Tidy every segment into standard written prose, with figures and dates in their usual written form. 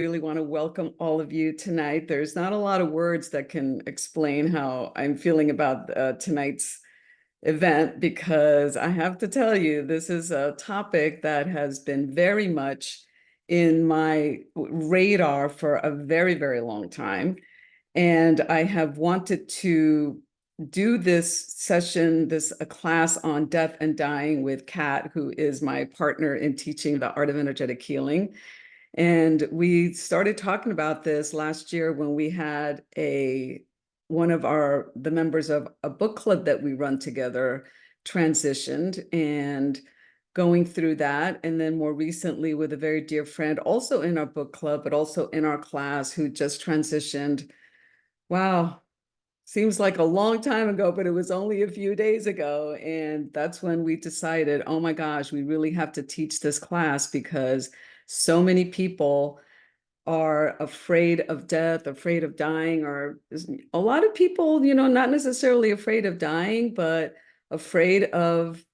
really want to welcome all of you tonight. There's not a lot of words that can explain how I'm feeling about tonight's event, because I have to tell you, this is a topic that has been very much in my radar for a very, very long time. And I have wanted to do this session, a class on death and dying with Kat, who is my partner in teaching the art of energetic healing. And we started talking about this last year when we had one of the members of a book club that we run together transitioned, and going through that. And then more recently with a very dear friend, also in our book club, but also in our class, who just transitioned. Wow. Seems like a long time ago, but it was only a few days ago. And that's when we decided, oh my gosh, we really have to teach this class, because so many people are afraid of death, afraid of dying, or a lot of people, not necessarily afraid of dying, but afraid of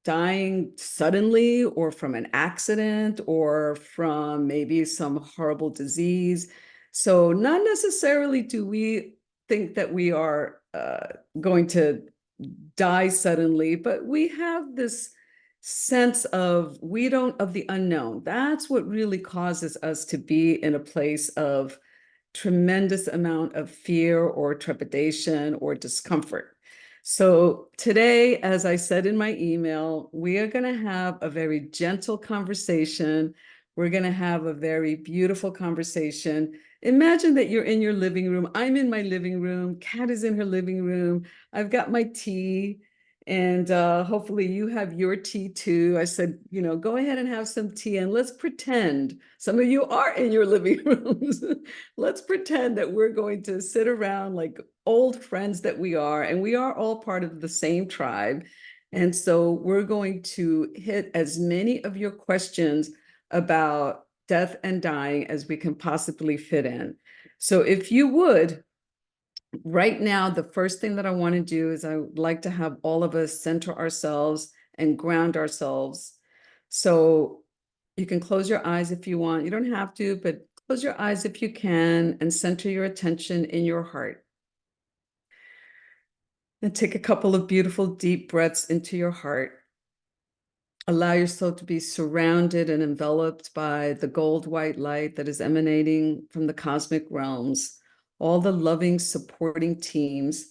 dying suddenly, or from an accident, or from maybe some horrible disease. So not necessarily do we think that we are going to die suddenly, but we have this sense of of the unknown. That's what really causes us to be in a place of tremendous amount of fear or trepidation or discomfort. So today, as I said in my email, we are going to have a very gentle conversation. We're going to have a very beautiful conversation. Imagine that you're in your living room. I'm in my living room. Kat is in her living room. I've got my tea, and hopefully you have your tea too. I said, go ahead and have some tea, and let's pretend some of you are in your living rooms. Let's pretend that we're going to sit around like old friends that we are, and we are all part of the same tribe. And so we're going to hit as many of your questions about death and dying as we can possibly fit in. So if you would, right now, the first thing that I want to do is I would like to have all of us center ourselves and ground ourselves. So you can close your eyes if you want. You don't have to, but close your eyes if you can, and center your attention in your heart. And take a couple of beautiful deep breaths into your heart. Allow yourself to be surrounded and enveloped by the gold white light that is emanating from the cosmic realms, all the loving supporting teams,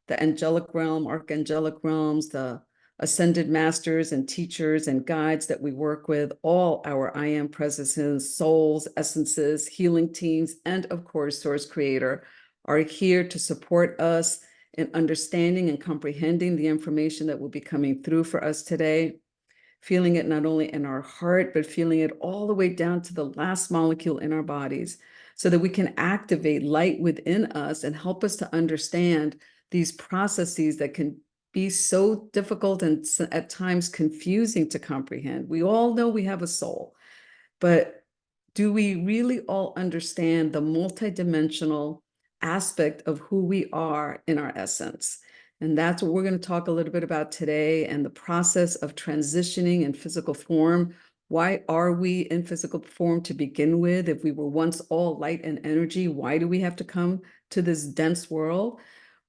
the angelic realm, archangelic realms, the ascended masters and teachers and guides that we work with, all our I am presences, souls, essences, healing teams, and of course, Source Creator are here to support us in understanding and comprehending the information that will be coming through for us today. Feeling it not only in our heart, but feeling it all the way down to the last molecule in our bodies, so that we can activate light within us and help us to understand these processes that can be so difficult and at times confusing to comprehend. We all know we have a soul, but do we really all understand the multidimensional aspect of who we are in our essence? And that's what we're going to talk a little bit about today, and the process of transitioning in physical form. Why are we in physical form to begin with? If we were once all light and energy, why do we have to come to this dense world?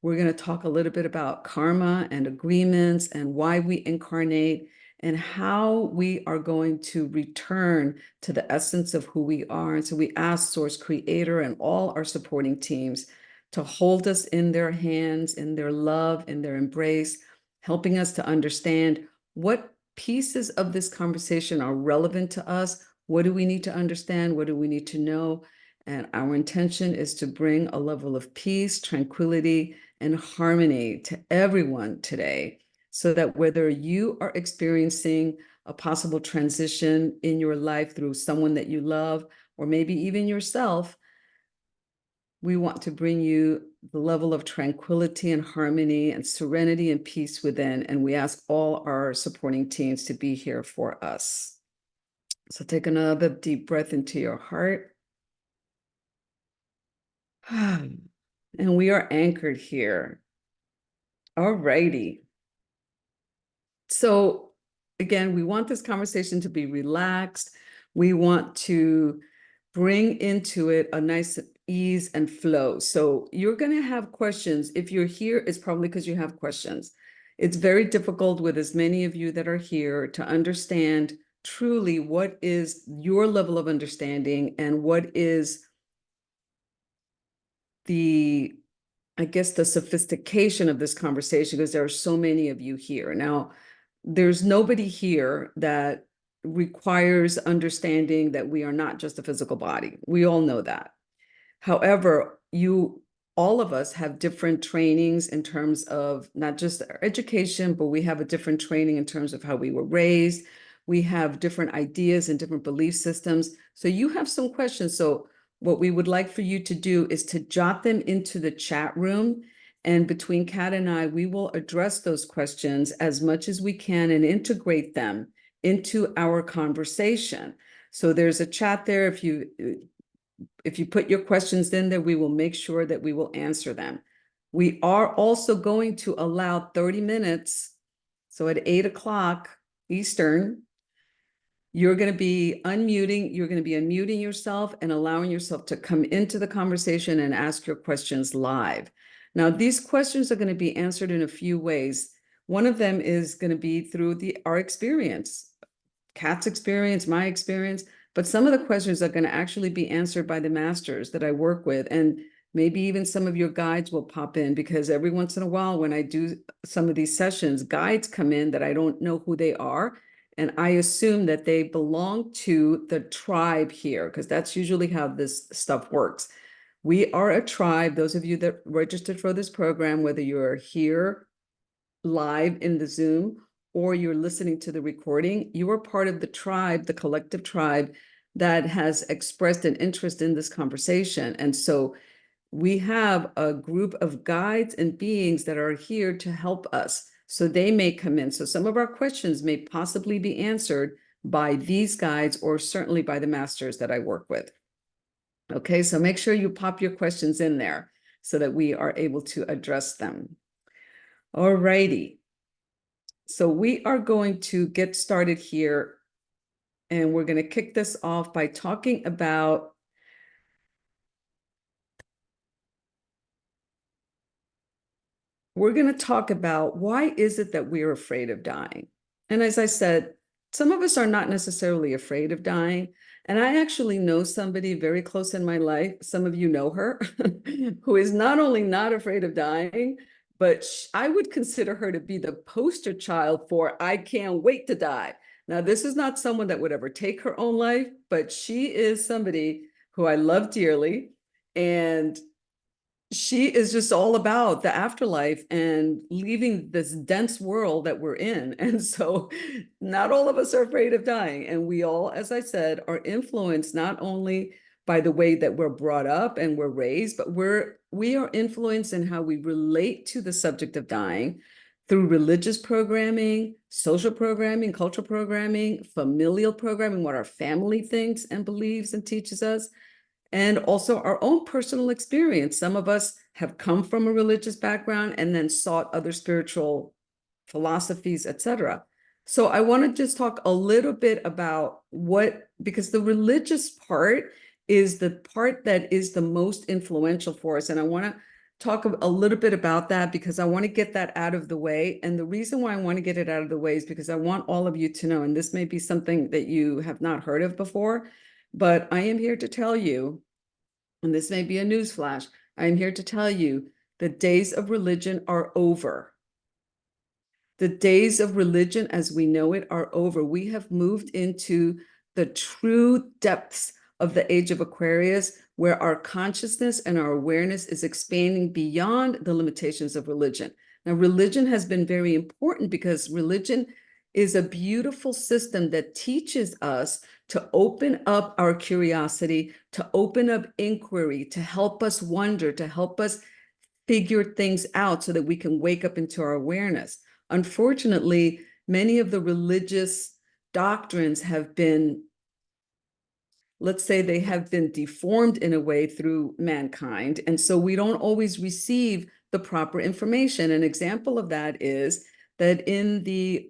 We're going to talk a little bit about karma and agreements, and why we incarnate, and how we are going to return to the essence of who we are. And so we ask Source Creator and all our supporting teams to hold us in their hands, in their love, in their embrace, helping us to understand what pieces of this conversation are relevant to us. What do we need to understand? What do we need to know? And our intention is to bring a level of peace, tranquility, and harmony to everyone today, so that whether you are experiencing a possible transition in your life through someone that you love, or maybe even yourself, we want to bring you the level of tranquility and harmony and serenity and peace within. And we ask all our supporting teams to be here for us. So take another deep breath into your heart. And we are anchored here. All righty. So again, we want this conversation to be relaxed. We want to bring into it a nice ease and flow. So you're going to have questions. If you're here, it's probably because you have questions. It's very difficult with as many of you that are here to understand truly what is your level of understanding and what is the, I guess, the sophistication of this conversation, because there are so many of you here. Now, there's nobody here that requires understanding that we are not just a physical body. We all know that. However, all of us have different trainings in terms of not just our education, but we have a different training in terms of how we were raised. We have different ideas and different belief systems. So you have some questions. So what we would like for you to do is to jot them into the chat room. And between Kat and I, we will address those questions as much as we can and integrate them into our conversation. So there's a chat there. If you put your questions in there, we will make sure that we will answer them. We are also going to allow 30 minutes. So at 8 o'clock Eastern, you're going to be unmuting yourself and allowing yourself to come into the conversation and ask your questions live. Now, these questions are going to be answered in a few ways. One of them is going to be through our experience, Kat's experience, my experience, but some of the questions are going to actually be answered by the masters that I work with. And maybe even some of your guides will pop in, because every once in a while when I do some of these sessions, guides come in that I don't know who they are. And I assume that they belong to the tribe here, because that's usually how this stuff works. We are a tribe. Those of you that registered for this program, whether you're here live in the Zoom or you're listening to the recording, you are part of the tribe, the collective tribe that has expressed an interest in this conversation. And so we have a group of guides and beings that are here to help us. So they may come in. So some of our questions may possibly be answered by these guides or certainly by the masters that I work with. Okay, so make sure you pop your questions in there so that we are able to address them. All righty. So we are going to get started here, and we're going to kick this off by talking about why is it that we're afraid of dying? And as I said, some of us are not necessarily afraid of dying. And I actually know somebody very close in my life, some of you know her, who is not only not afraid of dying, but I would consider her to be the poster child for I can't wait to die. Now, this is not someone that would ever take her own life, but she is somebody who I love dearly. And she is just all about the afterlife and leaving this dense world that we're in. And so not all of us are afraid of dying. And we all, as I said, are influenced not only by the way that we're brought up and we're raised, but we are influenced in how we relate to the subject of dying through religious programming, social programming, cultural programming, familial programming, what our family thinks and believes and teaches us, and also our own personal experience. Some of us have come from a religious background and then sought other spiritual philosophies, etc. So I want to just talk a little bit about because the religious part is the part that is the most influential for us. And I want to talk a little bit about that because I want to get that out of the way. And the reason why I want to get it out of the way is because I want all of you to know, and this may be something that you have not heard of before, but I am here to tell you, and this may be a newsflash, I am here to tell you the days of religion are over. The days of religion as we know it are over. We have moved into the true depths of the age of Aquarius, where our consciousness and our awareness is expanding beyond the limitations of religion. Now, religion has been very important because religion is a beautiful system that teaches us to open up our curiosity, to open up inquiry, to help us wonder, to help us figure things out so that we can wake up into our awareness. Unfortunately, many of the religious doctrines have been, let's say, they have been deformed in a way through mankind. And so we don't always receive the proper information. An example of that is that in the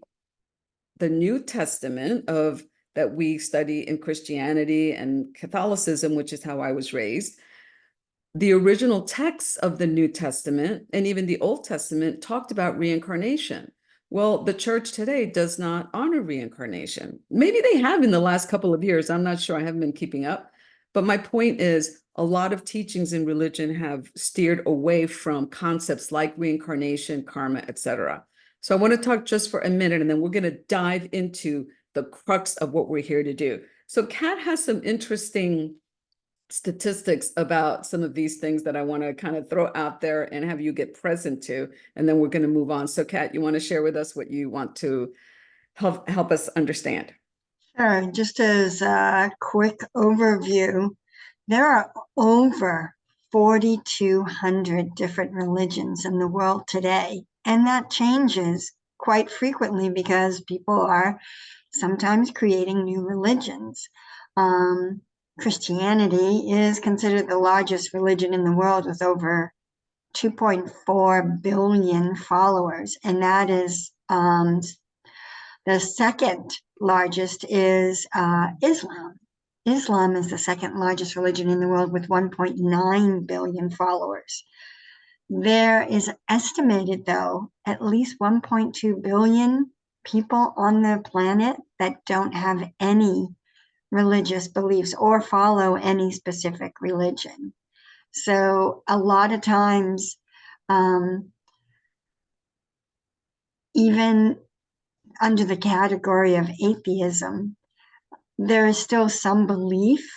New Testament of that we study in Christianity and Catholicism, which is how I was raised, the original texts of the New Testament and even the Old Testament talked about reincarnation. Well, the church today does not honor reincarnation. Maybe they have in the last couple of years. I'm not sure. I haven't been keeping up. But my point is, a lot of teachings in religion have steered away from concepts like reincarnation, karma, etc. So I want to talk just for a minute, and then we're going to dive into the crux of what we're here to do. So Kat has some interesting statistics about some of these things that I want to kind of throw out there and have you get present to, and then we're going to move on. So Kat, you want to share with us what you want to help us understand? Sure. Just as a quick overview, there are over 4,200 different religions in the world today, and that changes quite frequently because people are sometimes creating new religions. Um, Christianity is considered the largest religion in the world with over 2.4 billion followers, and that is the second largest is Islam. Islam is the second largest religion in the world with 1.9 billion followers. There is estimated, though, at least 1.2 billion people on the planet that don't have any religious beliefs or follow any specific religion. So a lot of times, um, even under the category of atheism, there is still some belief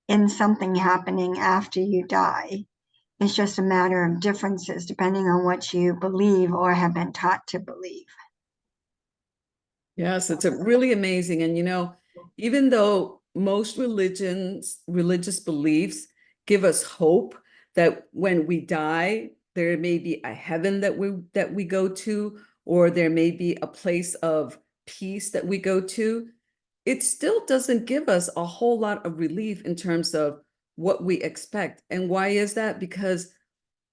in something happening after you die. It's just a matter of differences depending on what you believe or have been taught to believe. Yes, it's a really amazing. And even though most religious beliefs give us hope that when we die, there may be a heaven that we go to, or there may be a place of peace that we go to, it still doesn't give us a whole lot of relief in terms of what we expect. And why is that? Because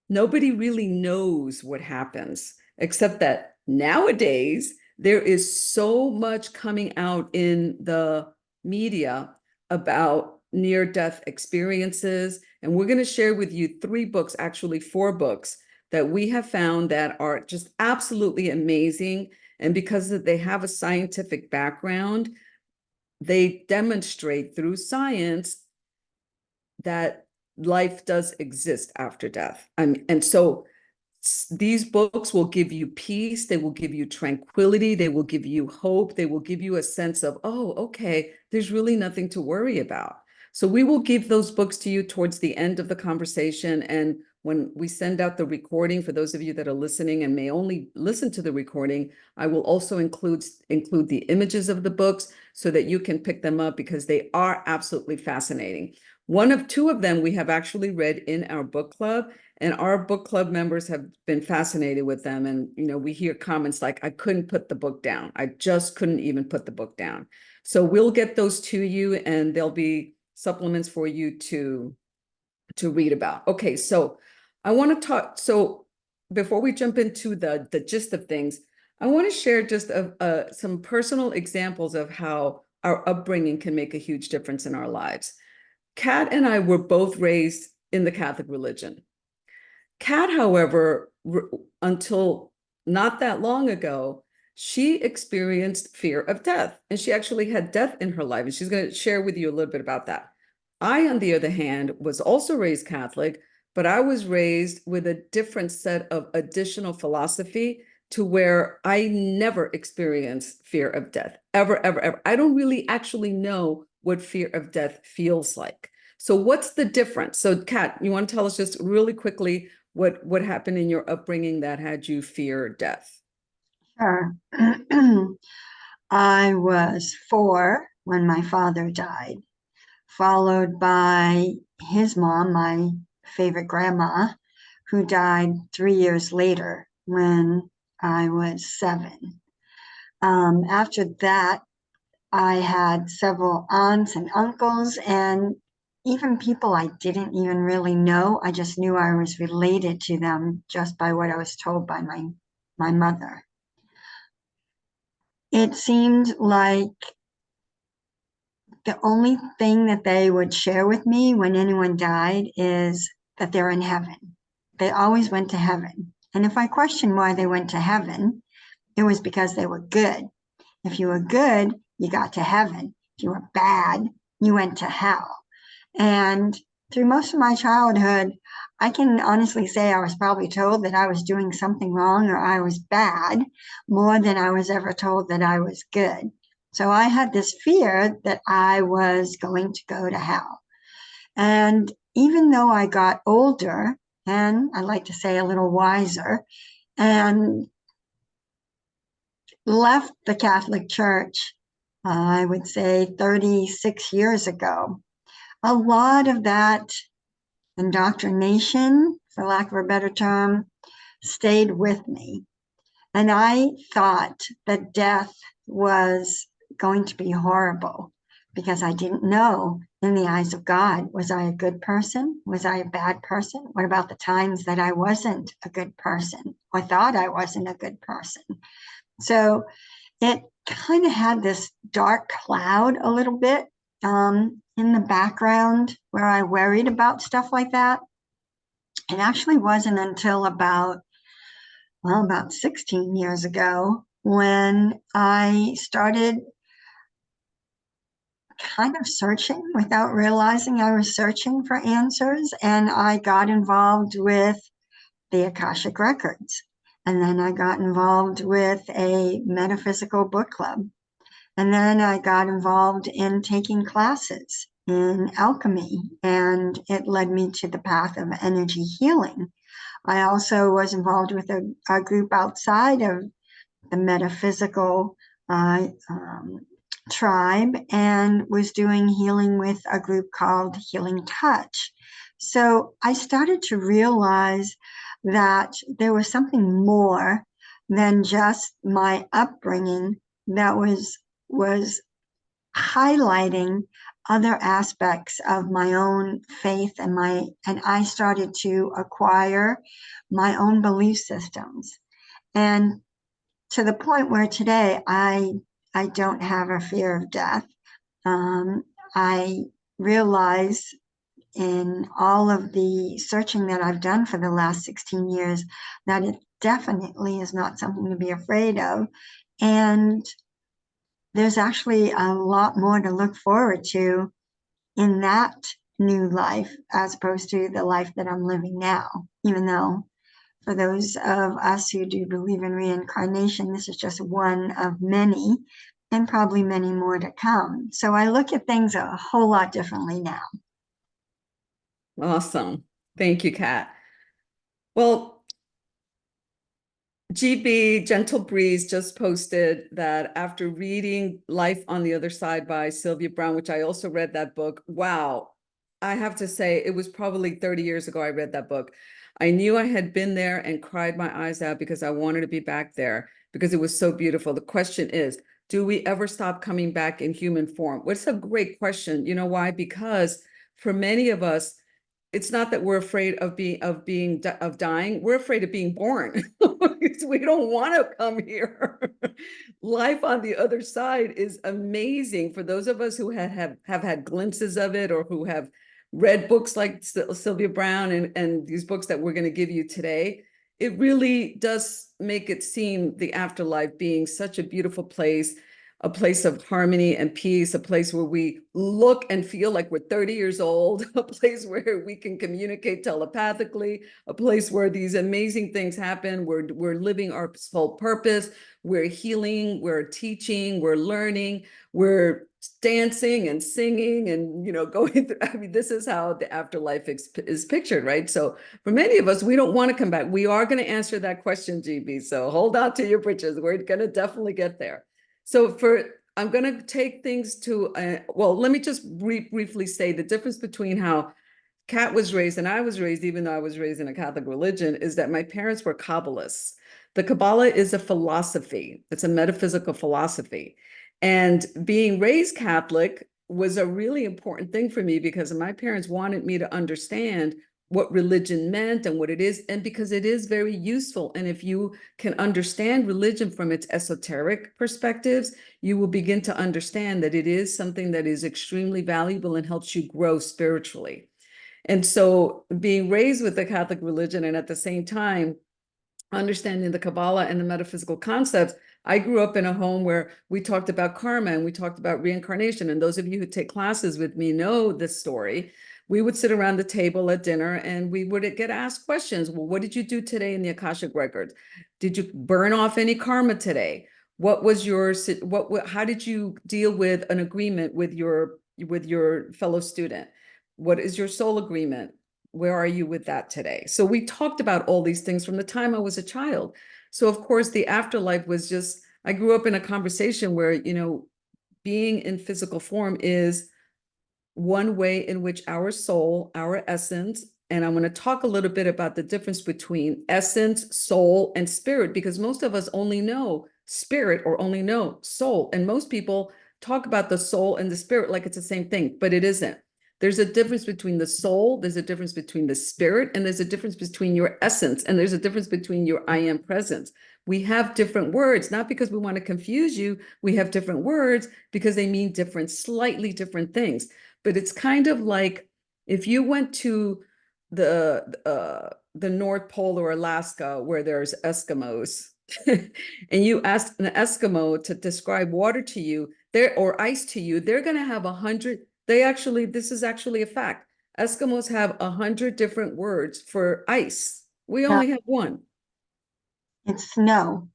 nobody really knows what happens, except that nowadays there is so much coming out in the media about near-death experiences. And we're going to share with you 3 books, actually 4 books, that we have found that are just absolutely amazing. And because they have a scientific background, they demonstrate through science that life does exist after death. And so these books will give you peace, they will give you tranquility, they will give you hope, they will give you a sense of, oh, okay, there's really nothing to worry about. So we will give those books to you towards the end of the conversation. And when we send out the recording, for those of you that are listening and may only listen to the recording, I will also include the images of the books so that you can pick them up, because they are absolutely fascinating. One of 2 of them we have actually read in our book club, and our book club members have been fascinated with them. And, we hear comments like, I couldn't put the book down. I just couldn't even put the book down. So we'll get those to you, and there'll be supplements for you to read about. Okay, so I want to talk. So before we jump into the gist of things, I want to share just some personal examples of how our upbringing can make a huge difference in our lives. Kat and I were both raised in the Catholic religion. Kat, however, until not that long ago, she experienced fear of death, and she actually had death in her life. And she's going to share with you a little bit about that. I, on the other hand, was also raised Catholic, but I was raised with a different set of additional philosophy, to where I never experienced fear of death, ever, ever, ever. I don't really actually know what fear of death feels like. So what's the difference? So Kat, you want to tell us just really quickly what happened in your upbringing that had you fear death? Sure. I was 4 when my father died, followed by his mom, my favorite grandma, who died 3 years later when I was 7. After that, I had several aunts and uncles, and even people I didn't even really know. I just knew I was related to them just by what I was told by my mother. It seemed like the only thing that they would share with me when anyone died is that they're in heaven. They always went to heaven. And if I questioned why they went to heaven, it was because they were good. If you were good, you got to heaven. If you were bad, you went to hell. And through most of my childhood, I can honestly say I was probably told that I was doing something wrong or I was bad more than I was ever told that I was good. So I had this fear that I was going to go to hell. And even though I got older, and I like to say a little wiser, and left the Catholic Church, I would say 36 years ago, a lot of that indoctrination, for lack of a better term, stayed with me. And I thought that death was going to be horrible because I didn't know in the eyes of God, was I a good person? Was I a bad person? What about the times that I wasn't a good person or thought I wasn't a good person? So it kind of had this dark cloud a little bit in the background where I worried about stuff like that. It actually wasn't until about 16 years ago when I started kind of searching without realizing I was searching for answers. And I got involved with the Akashic Records. And then I got involved with a metaphysical book club. And then I got involved in taking classes in alchemy, and it led me to the path of energy healing. I also was involved with a group outside of the metaphysical uh, um, tribe and was doing healing with a group called Healing Touch. So I started to realize that there was something more than just my upbringing that was highlighting other aspects of my own faith and I started to acquire my own belief systems. And to the point where today I don't have a fear of death. I realize in all of the searching that I've done for the last 16 years that it definitely is not something to be afraid of. And there's actually a lot more to look forward to in that new life as opposed to the life that I'm living now, even though for those of us who do believe in reincarnation, this is just one of many and probably many more to come. So I look at things a whole lot differently now. Awesome. Thank you, Kat. Well, GB Gentle Breeze just posted that after reading Life on the Other Side by Sylvia Brown, which I also read that book. Wow. I have to say, it was probably 30 years ago I read that book. I knew I had been there and cried my eyes out because I wanted to be back there because it was so beautiful. The question is, do we ever stop coming back in human form? What's a great question. You know why? Because for many of us, it's not that we're afraid of dying. We're afraid of being born. We don't want to come here. Life on the other side is amazing for those of us who have had glimpses of it or who have read books like Sylvia Brown and these books that we're going to give you today. It really does make it seem the afterlife being such a beautiful place, a place of harmony and peace, a place where we look and feel like we're 30 years old, a place where we can communicate telepathically, a place where these amazing things happen, we're living our full purpose, we're healing, we're teaching, we're learning, we're dancing and singing and, going through. I mean, this is how the afterlife is pictured, right? So for many of us, we don't want to come back. We are going to answer that question, GB. So hold on to your britches. We're going to definitely get there. So I'm going to take things to, well, let me just briefly say the difference between how Kat was raised and I was raised, even though I was raised in a Catholic religion, is that my parents were Kabbalists. The Kabbalah is a philosophy. It's a metaphysical philosophy. And being raised Catholic was a really important thing for me because my parents wanted me to understand what religion meant and what it is, and because it is very useful. And if you can understand religion from its esoteric perspectives, you will begin to understand that it is something that is extremely valuable and helps you grow spiritually. And so being raised with the Catholic religion and at the same time understanding the Kabbalah and the metaphysical concepts, I grew up in a home where we talked about karma and we talked about reincarnation. And those of you who take classes with me know this story. We would sit around the table at dinner and we would get asked questions. Well, what did you do today in the Akashic records? Did you burn off any karma today? What was your, how did you deal with an agreement with your fellow student? What is your soul agreement? Where are you with that today? So we talked about all these things from the time I was a child. So of course the afterlife was just, I grew up in a conversation where, being in physical form is one way in which our soul, our essence, and I'm going to talk a little bit about the difference between essence, soul, and spirit, because most of us only know spirit or only know soul. And most people talk about the soul and the spirit like it's the same thing, but it isn't. There's a difference between the soul, there's a difference between the spirit, and there's a difference between your essence, and there's a difference between your I am presence. We have different words, not because we want to confuse you. We have different words because they mean different, slightly different things. But it's kind of like if you went to the North Pole or Alaska where there's Eskimos, and you asked an Eskimo to describe water to you, there or ice to you, they're going to have 100. This is actually a fact. Eskimos have 100 different words for ice. We No, only have one. it's snow.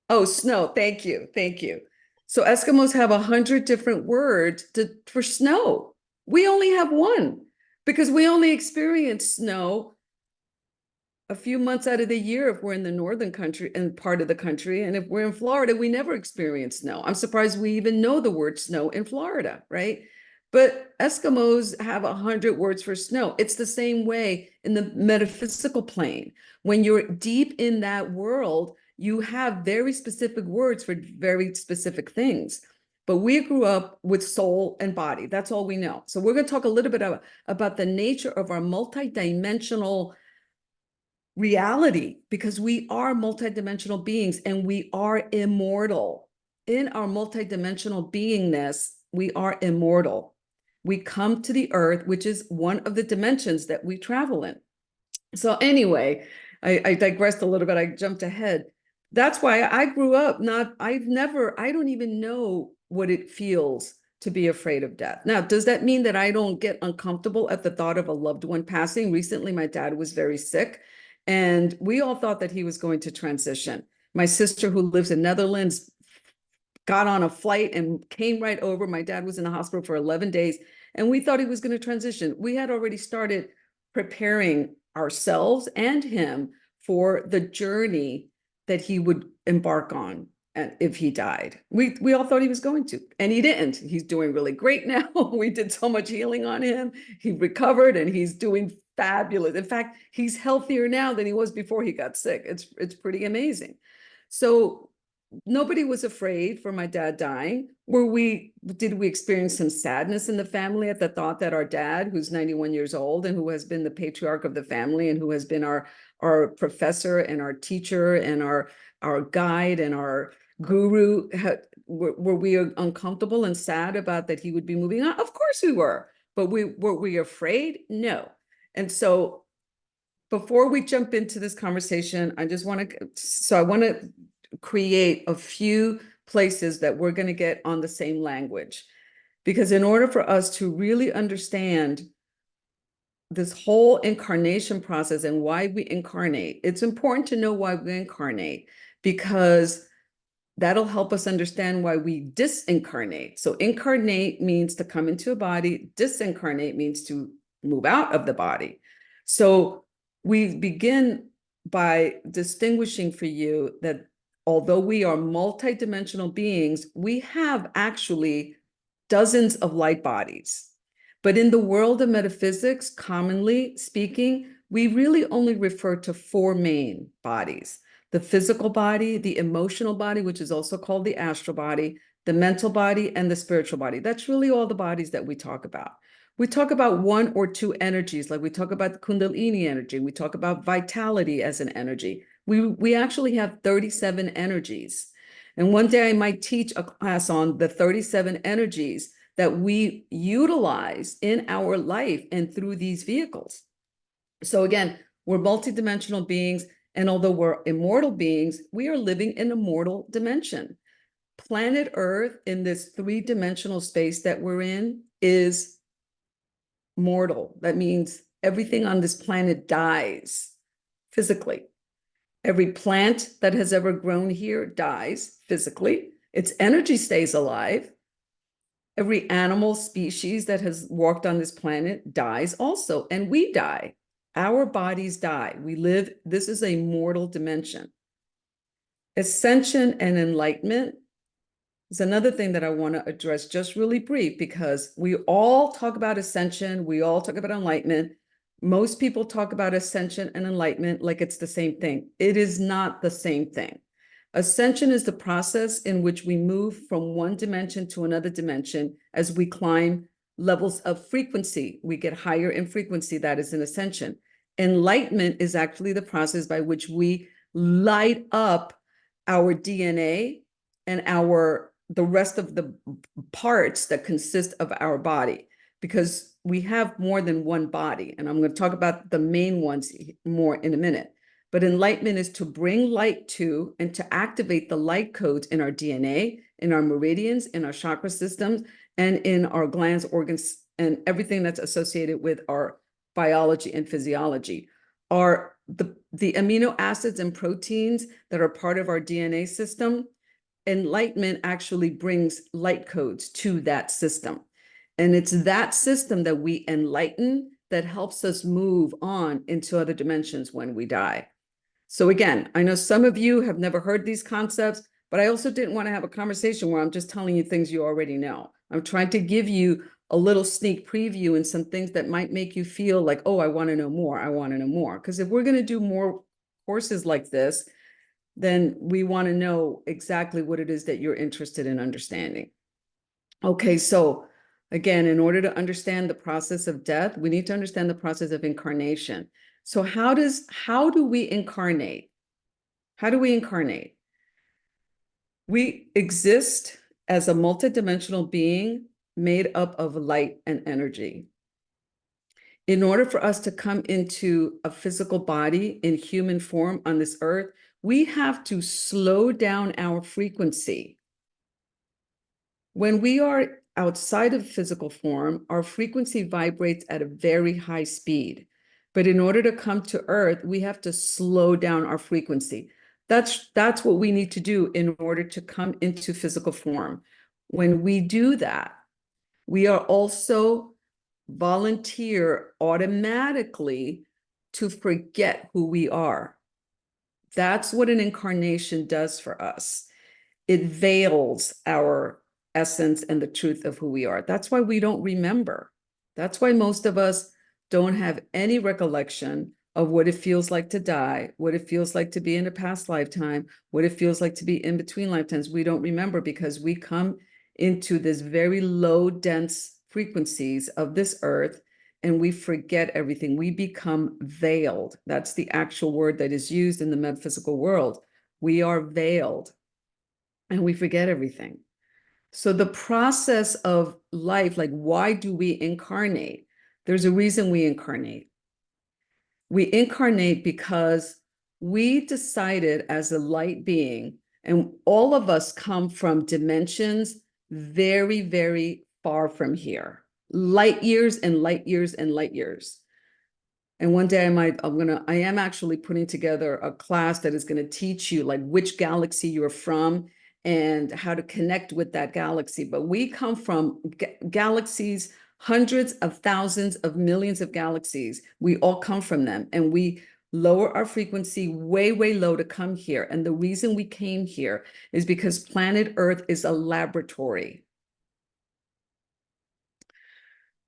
Oh, snow. Thank you. Thank you. So Eskimos have 100 different words for snow. We only have one because we only experience snow a few months out of the year if we're in the northern country and part of the country. And if we're in Florida, we never experience snow. I'm surprised we even know the word snow in Florida, right? But Eskimos have 100 words for snow. It's the same way in the metaphysical plane. When you're deep in that world, you have very specific words for very specific things. But we grew up with soul and body. That's all we know. So we're going to talk a little bit about the nature of our multidimensional reality, because we are multidimensional beings and we are immortal. In our multidimensional beingness, we are immortal. We come to the earth, which is one of the dimensions that we travel in. So anyway, I digressed a little bit. I jumped ahead. That's why I grew up I don't even know what it feels to be afraid of death. Now, does that mean that I don't get uncomfortable at the thought of a loved one passing? Recently, my dad was very sick, and we all thought that he was going to transition. My sister, who lives in Netherlands, got on a flight and came right over. My dad was in the hospital for 11 days, and we thought he was going to transition. We had already started preparing ourselves and him for the journey that he would embark on if he died. We all thought he was going to, and he didn't. He's doing really great now. We did so much healing on him. He recovered and he's doing fabulous. In fact, he's healthier now than he was before he got sick. It's pretty amazing. So nobody was afraid for my dad dying. Did we experience some sadness in the family at the thought that our dad, who's 91 years old and who has been the patriarch of the family and who has been our professor and our teacher and our guide and our guru, were we uncomfortable and sad about that he would be moving on? Of course we were. But were we afraid? No. And so before we jump into this conversation, I want to create a few places that we're going to get on the same language. Because in order for us to really understand this whole incarnation process and why we incarnate, it's important to know why we incarnate, because that'll help us understand why we disincarnate. So incarnate means to come into a body, disincarnate means to move out of the body. So we begin by distinguishing for you that although we are multidimensional beings, we have actually dozens of light bodies. But in the world of metaphysics, commonly speaking, we really only refer to four main bodies: the physical body, the emotional body, which is also called the astral body, the mental body, and the spiritual body. That's really all the bodies that we talk about. We talk about one or two energies, like we talk about the Kundalini energy, we talk about vitality as an energy. We actually have 37 energies. And one day I might teach a class on the 37 energies that we utilize in our life and through these vehicles. So again, we're multidimensional beings, and although we're immortal beings, we are living in a mortal dimension. Planet Earth, in this three-dimensional space that we're in, is mortal. That means everything on this planet dies physically. Every plant that has ever grown here dies physically. Its energy stays alive. Every animal species that has walked on this planet dies also, and we die. Our bodies die. We live, this is a mortal dimension. Ascension and enlightenment is another thing that I want to address just really brief, because we all talk about ascension, we all talk about enlightenment. Most people talk about ascension and enlightenment like it's the same thing. It is not the same thing. Ascension is the process in which we move from one dimension to another dimension as we climb levels of frequency. We get higher in frequency. That is an ascension. Enlightenment is actually the process by which we light up our DNA and the rest of the parts that consist of our body, because we have more than one body. And I'm going to talk about the main ones more in a minute. But enlightenment is to bring light to and to activate the light codes in our DNA, in our meridians, in our chakra systems, and in our glands, organs, and everything that's associated with our biology and physiology. Are the amino acids and proteins that are part of our DNA system. Enlightenment actually brings light codes to that system. And it's that system that we enlighten that helps us move on into other dimensions when we die. So again, I know some of you have never heard these concepts, but I also didn't want to have a conversation where I'm just telling you things you already know. I'm trying to give you a little sneak preview and some things that might make you feel like, oh, I want to know more. I want to know more. Because if we're going to do more courses like this, then we want to know exactly what it is that you're interested in understanding. Okay, so again, in order to understand the process of death, we need to understand the process of incarnation. So how do we incarnate? How do we incarnate? We exist as a multidimensional being made up of light and energy. In order for us to come into a physical body in human form on this earth, we have to slow down our frequency. When we are outside of physical form, our frequency vibrates at a very high speed. But in order to come to Earth, we have to slow down our frequency. That's what we need to do in order to come into physical form. When we do that, we are also volunteer automatically to forget who we are. That's what an incarnation does for us. It veils our essence and the truth of who we are. That's why we don't remember. That's why most of us don't have any recollection of what it feels like to die, what it feels like to be in a past lifetime, what it feels like to be in between lifetimes. We don't remember because we come into this very low, dense frequencies of this earth and we forget everything. We become veiled. That's the actual word that is used in the metaphysical world. We are veiled and we forget everything. So the process of life, like why do we incarnate? There's a reason we incarnate. We incarnate because we decided as a light being, and all of us come from dimensions very, very far from here, light years and light years and light years. And one day I am actually putting together a class that is going to teach you like which galaxy you're from and how to connect with that galaxy. But we come from galaxies, hundreds of thousands of millions of galaxies. We all come from them, and we lower our frequency way, way low to come here. And the reason we came here is because planet Earth is a laboratory.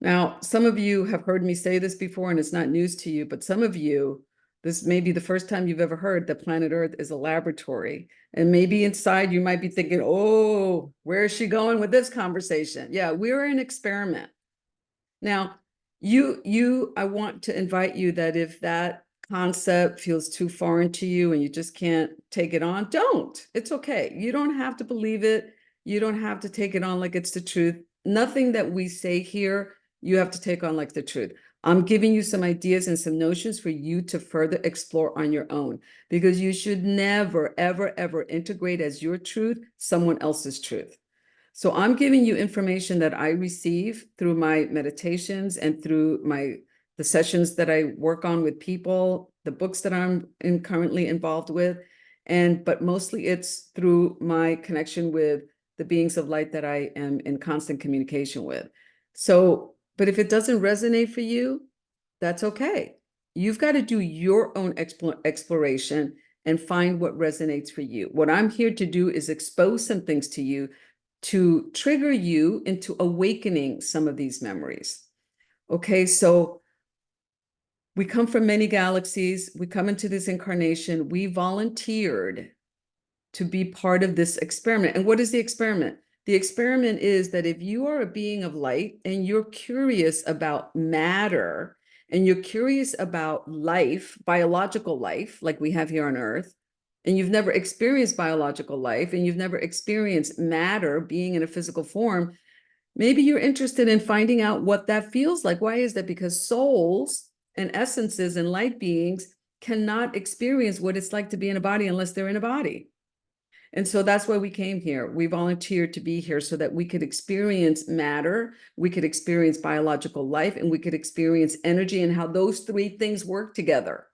Now, some of you have heard me say this before, and it's not news to you, but some of you, this may be the first time you've ever heard that planet Earth is a laboratory. And maybe inside you might be thinking, oh, where is she going with this conversation? Yeah, we're an experiment. Now, I want to invite you that if that concept feels too foreign to you and you just can't take it on, don't. It's okay. You don't have to believe it. You don't have to take it on like it's the truth. Nothing that we say here, you have to take on like the truth. I'm giving you some ideas and some notions for you to further explore on your own, because you should never, ever, ever integrate as your truth someone else's truth. So I'm giving you information that I receive through my meditations and through the sessions that I work on with people, the books that currently involved with, but mostly it's through my connection with the beings of light that I am in constant communication with. So, but if it doesn't resonate for you, that's okay. You've got to do your own exploration and find what resonates for you. What I'm here to do is expose some things to you to trigger you into awakening some of these memories. Okay, so we come from many galaxies. We come into this incarnation. We volunteered to be part of this experiment. And what is the experiment? The experiment is that if you are a being of light and you're curious about matter and you're curious about life, biological life, like we have here on Earth, and you've never experienced biological life and you've never experienced matter being in a physical form, maybe you're interested in finding out what that feels like. Why is that? Because souls and essences and light beings cannot experience what it's like to be in a body unless they're in a body. And so that's why we came here. We volunteered to be here so that we could experience matter, we could experience biological life, and we could experience energy and how those three things work together.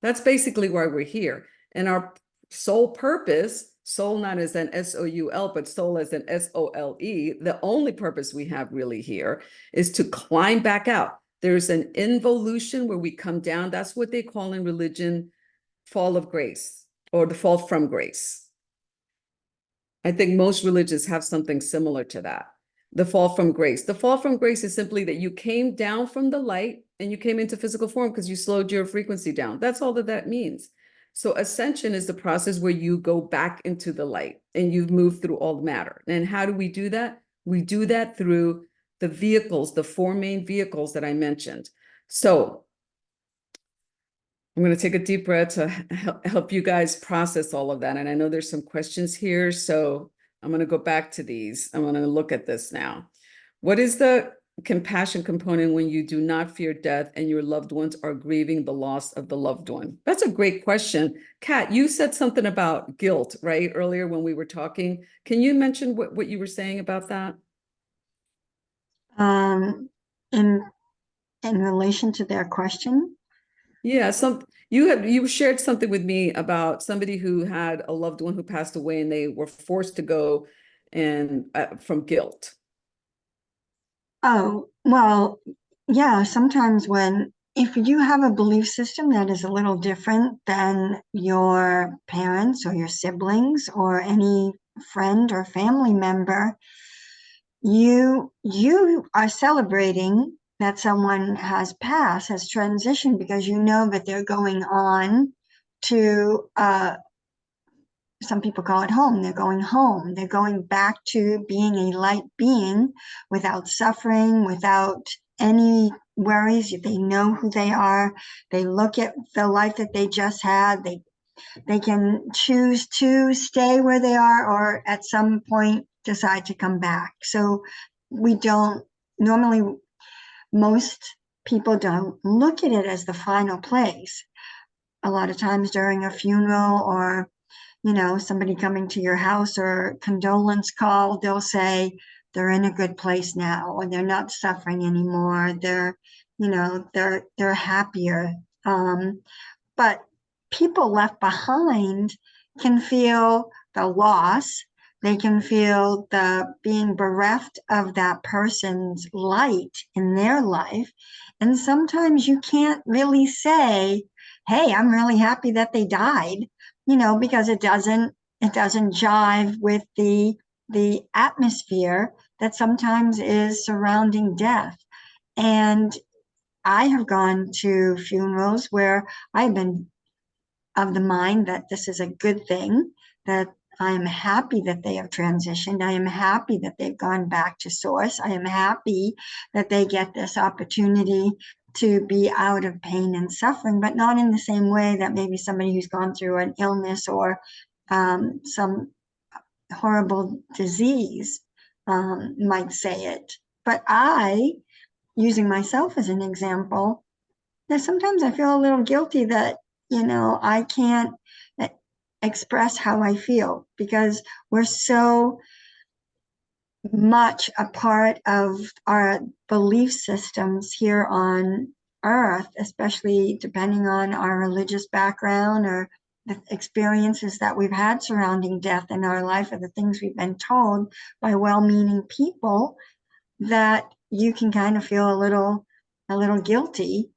That's basically why we're here. And our sole purpose, soul not as an S-O-U-L, but soul as an S-O-L-E, the only purpose we have really here is to climb back out. There's an involution where we come down. That's what they call in religion fall of grace, or the fall from grace. I think most religions have something similar to that. The fall from grace. The fall from grace is simply that you came down from the light and you came into physical form because you slowed your frequency down. That's all that that means. So ascension is the process where you go back into the light and you've moved through all matter. And how do we do that? We do that through the vehicles, the four main vehicles that I mentioned. So I'm going to take a deep breath to help you guys process all of that. And I know there's some questions here, so I'm going to go back to these. I'm going to look at this now. What is the compassion component when you do not fear death and your loved ones are grieving the loss of the loved one? That's a great question. Kat, you said something about guilt, right? Earlier when we were talking. Can you mention what you were saying about that? Um, in in relation to their question, Yeah, you shared something with me about somebody who had a loved one who passed away and they were forced to go and from guilt. oh, well, yeah, sometimes when if you have a belief system that is a little different than your parents or your siblings or any friend or family member, you are celebrating that someone has passed, has transitioned because you know that they're going on to some people call it home. They're going home. They're going back to being a light being without suffering, without any worries. They know who they are. They look at the life that they just had. They can choose to stay where they are or at some point decide to come back. So we don't normally, most people don't look at it as the final place. A lot of times during a funeral or somebody coming to your house or condolence call, they'll say they're in a good place now, or they're not suffering anymore. They're happier. But people left behind can feel the loss. They can feel the being bereft of that person's light in their life. And sometimes you can't really say, hey, I'm really happy that they died, because it doesn't jive with the atmosphere that sometimes is surrounding death. And I have gone to funerals where I've been of the mind that this is a good thing, that I am happy that they have transitioned. I am happy that they've gone back to source. I am happy that they get this opportunity to be out of pain and suffering, but not in the same way that maybe somebody who's gone through an illness or some horrible disease might say it. But I, using myself as an example, that sometimes I feel a little guilty that, I can't express how I feel because we're so much a part of our belief systems here on earth, especially depending on our religious background or the experiences that we've had surrounding death in our life or the things we've been told by well-meaning people, that you can kind of feel a little guilty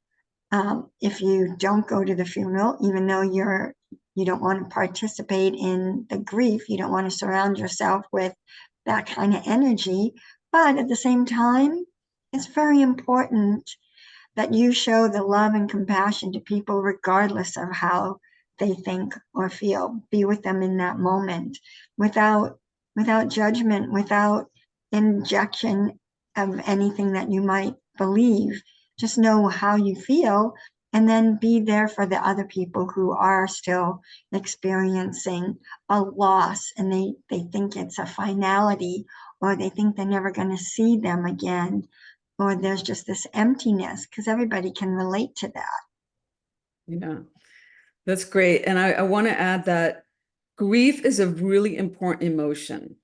if you don't go to the funeral, even though you don't want to participate in the grief, you don't want to surround yourself with that kind of energy. But at the same time, it's very important that you show the love and compassion to people regardless of how they think or feel. Be with them in that moment without judgment, without injection of anything that you might believe. Just know how you feel and then be there for the other people who are still experiencing a loss and they think it's a finality or they think they're never going to see them again or there's just this emptiness because everybody can relate to that. Yeah, that's great. And I want to add that grief is a really important emotion.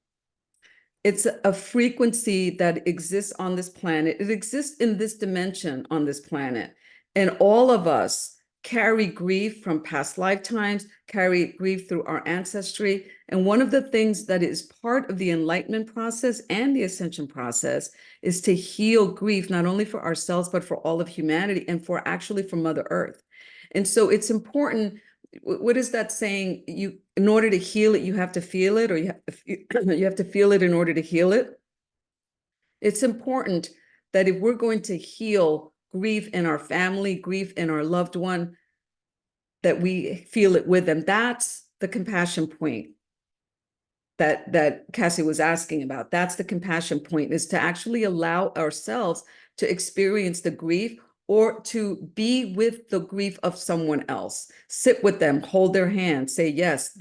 It's a frequency that exists on this planet. It exists in this dimension on this planet. And all of us carry grief from past lifetimes, carry grief through our ancestry. And one of the things that is part of the enlightenment process and the ascension process is to heal grief, not only for ourselves, but for all of humanity and for actually for Mother Earth. And so it's important. What is that saying? In order to heal it, you have to feel it, or you have to feel it in order to heal it. It's important that if we're going to heal grief in our family, grief in our loved one, that we feel it with them. That's the compassion point that Cassie was asking about. That's the compassion point, is to actually allow ourselves to experience the grief or to be with the grief of someone else. Sit with them, hold their hand, say, yes,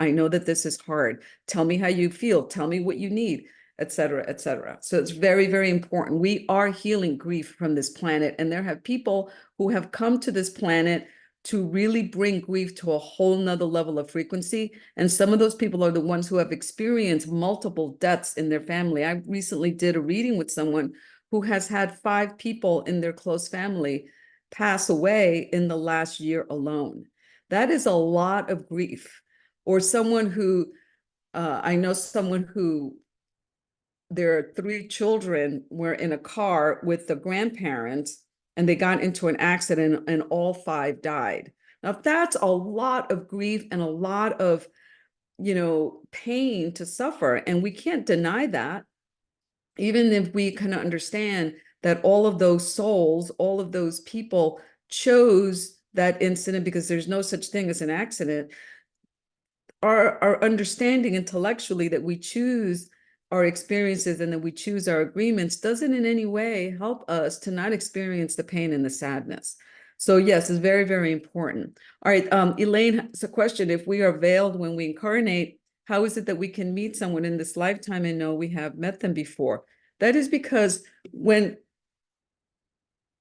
I know that this is hard. Tell me how you feel. Tell me what you need, et cetera, et cetera. So it's very, very important. We are healing grief from this planet. And there have people who have come to this planet to really bring grief to a whole nother level of frequency. And some of those people are the ones who have experienced multiple deaths in their family. I recently did a reading with someone who has had 5 people in their close family pass away in the last year alone. That is a lot of grief. Or someone who, I know someone who, their 3 children were in a car with the grandparents and they got into an accident and all 5 died. Now that's a lot of grief and a lot of, pain to suffer. And we can't deny that. Even if we can understand that all of those souls, all of those people chose that incident because there's no such thing as an accident, our understanding intellectually that we choose our experiences and that we choose our agreements doesn't in any way help us to not experience the pain and the sadness. So yes, it's very, very important. All right, Elaine has a question. If we are veiled when we incarnate, how is it that we can meet someone in this lifetime and know we have met them before? That is because when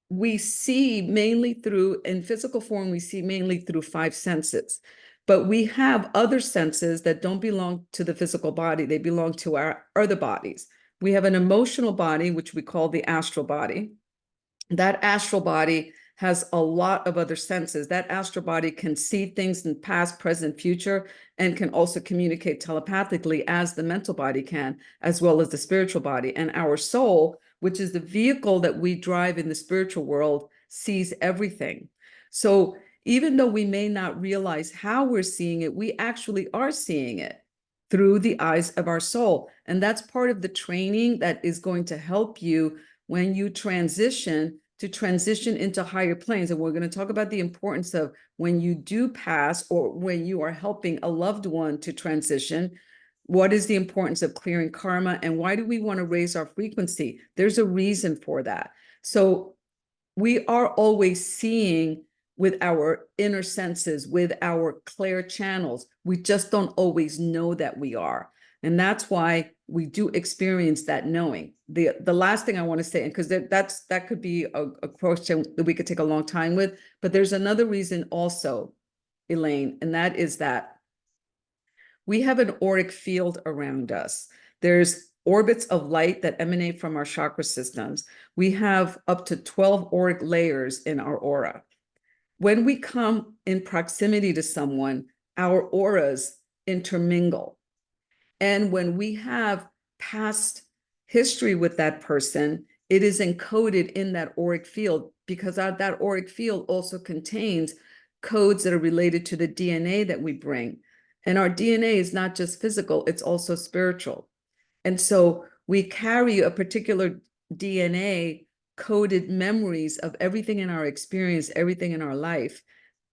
we see mainly through, in physical form, we see mainly through 5 senses. But we have other senses that don't belong to the physical body. They belong to our other bodies. We have an emotional body, which we call the astral body. That astral body has a lot of other senses. That astral body can see things in past, present, future, and can also communicate telepathically as the mental body can, as well as the spiritual body. And our soul, which is the vehicle that we drive in the spiritual world, sees everything. So even though we may not realize how we're seeing it, we actually are seeing it through the eyes of our soul. And that's part of the training that is going to help you when you transition to transition into higher planes. And we're going to talk about the importance of when you do pass or when you are helping a loved one to transition, what is the importance of clearing karma and why do we want to raise our frequency? There's a reason for that. So we are always seeing with our inner senses, with our clear channels. We just don't always know that we are. And that's why we do experience that knowing. The last thing I want to say, and because that could be a question that we could take a long time with, but there's another reason also, Elaine, and that is that we have an auric field around us. There's orbits of light that emanate from our chakra systems. We have up to 12 auric layers in our aura. When we come in proximity to someone, our auras intermingle. And when we have past history with that person, it is encoded in that auric field because that auric field also contains codes that are related to the DNA that we bring. And our DNA is not just physical, it's also spiritual. And so we carry a particular DNA coded memories of everything in our experience, everything in our life,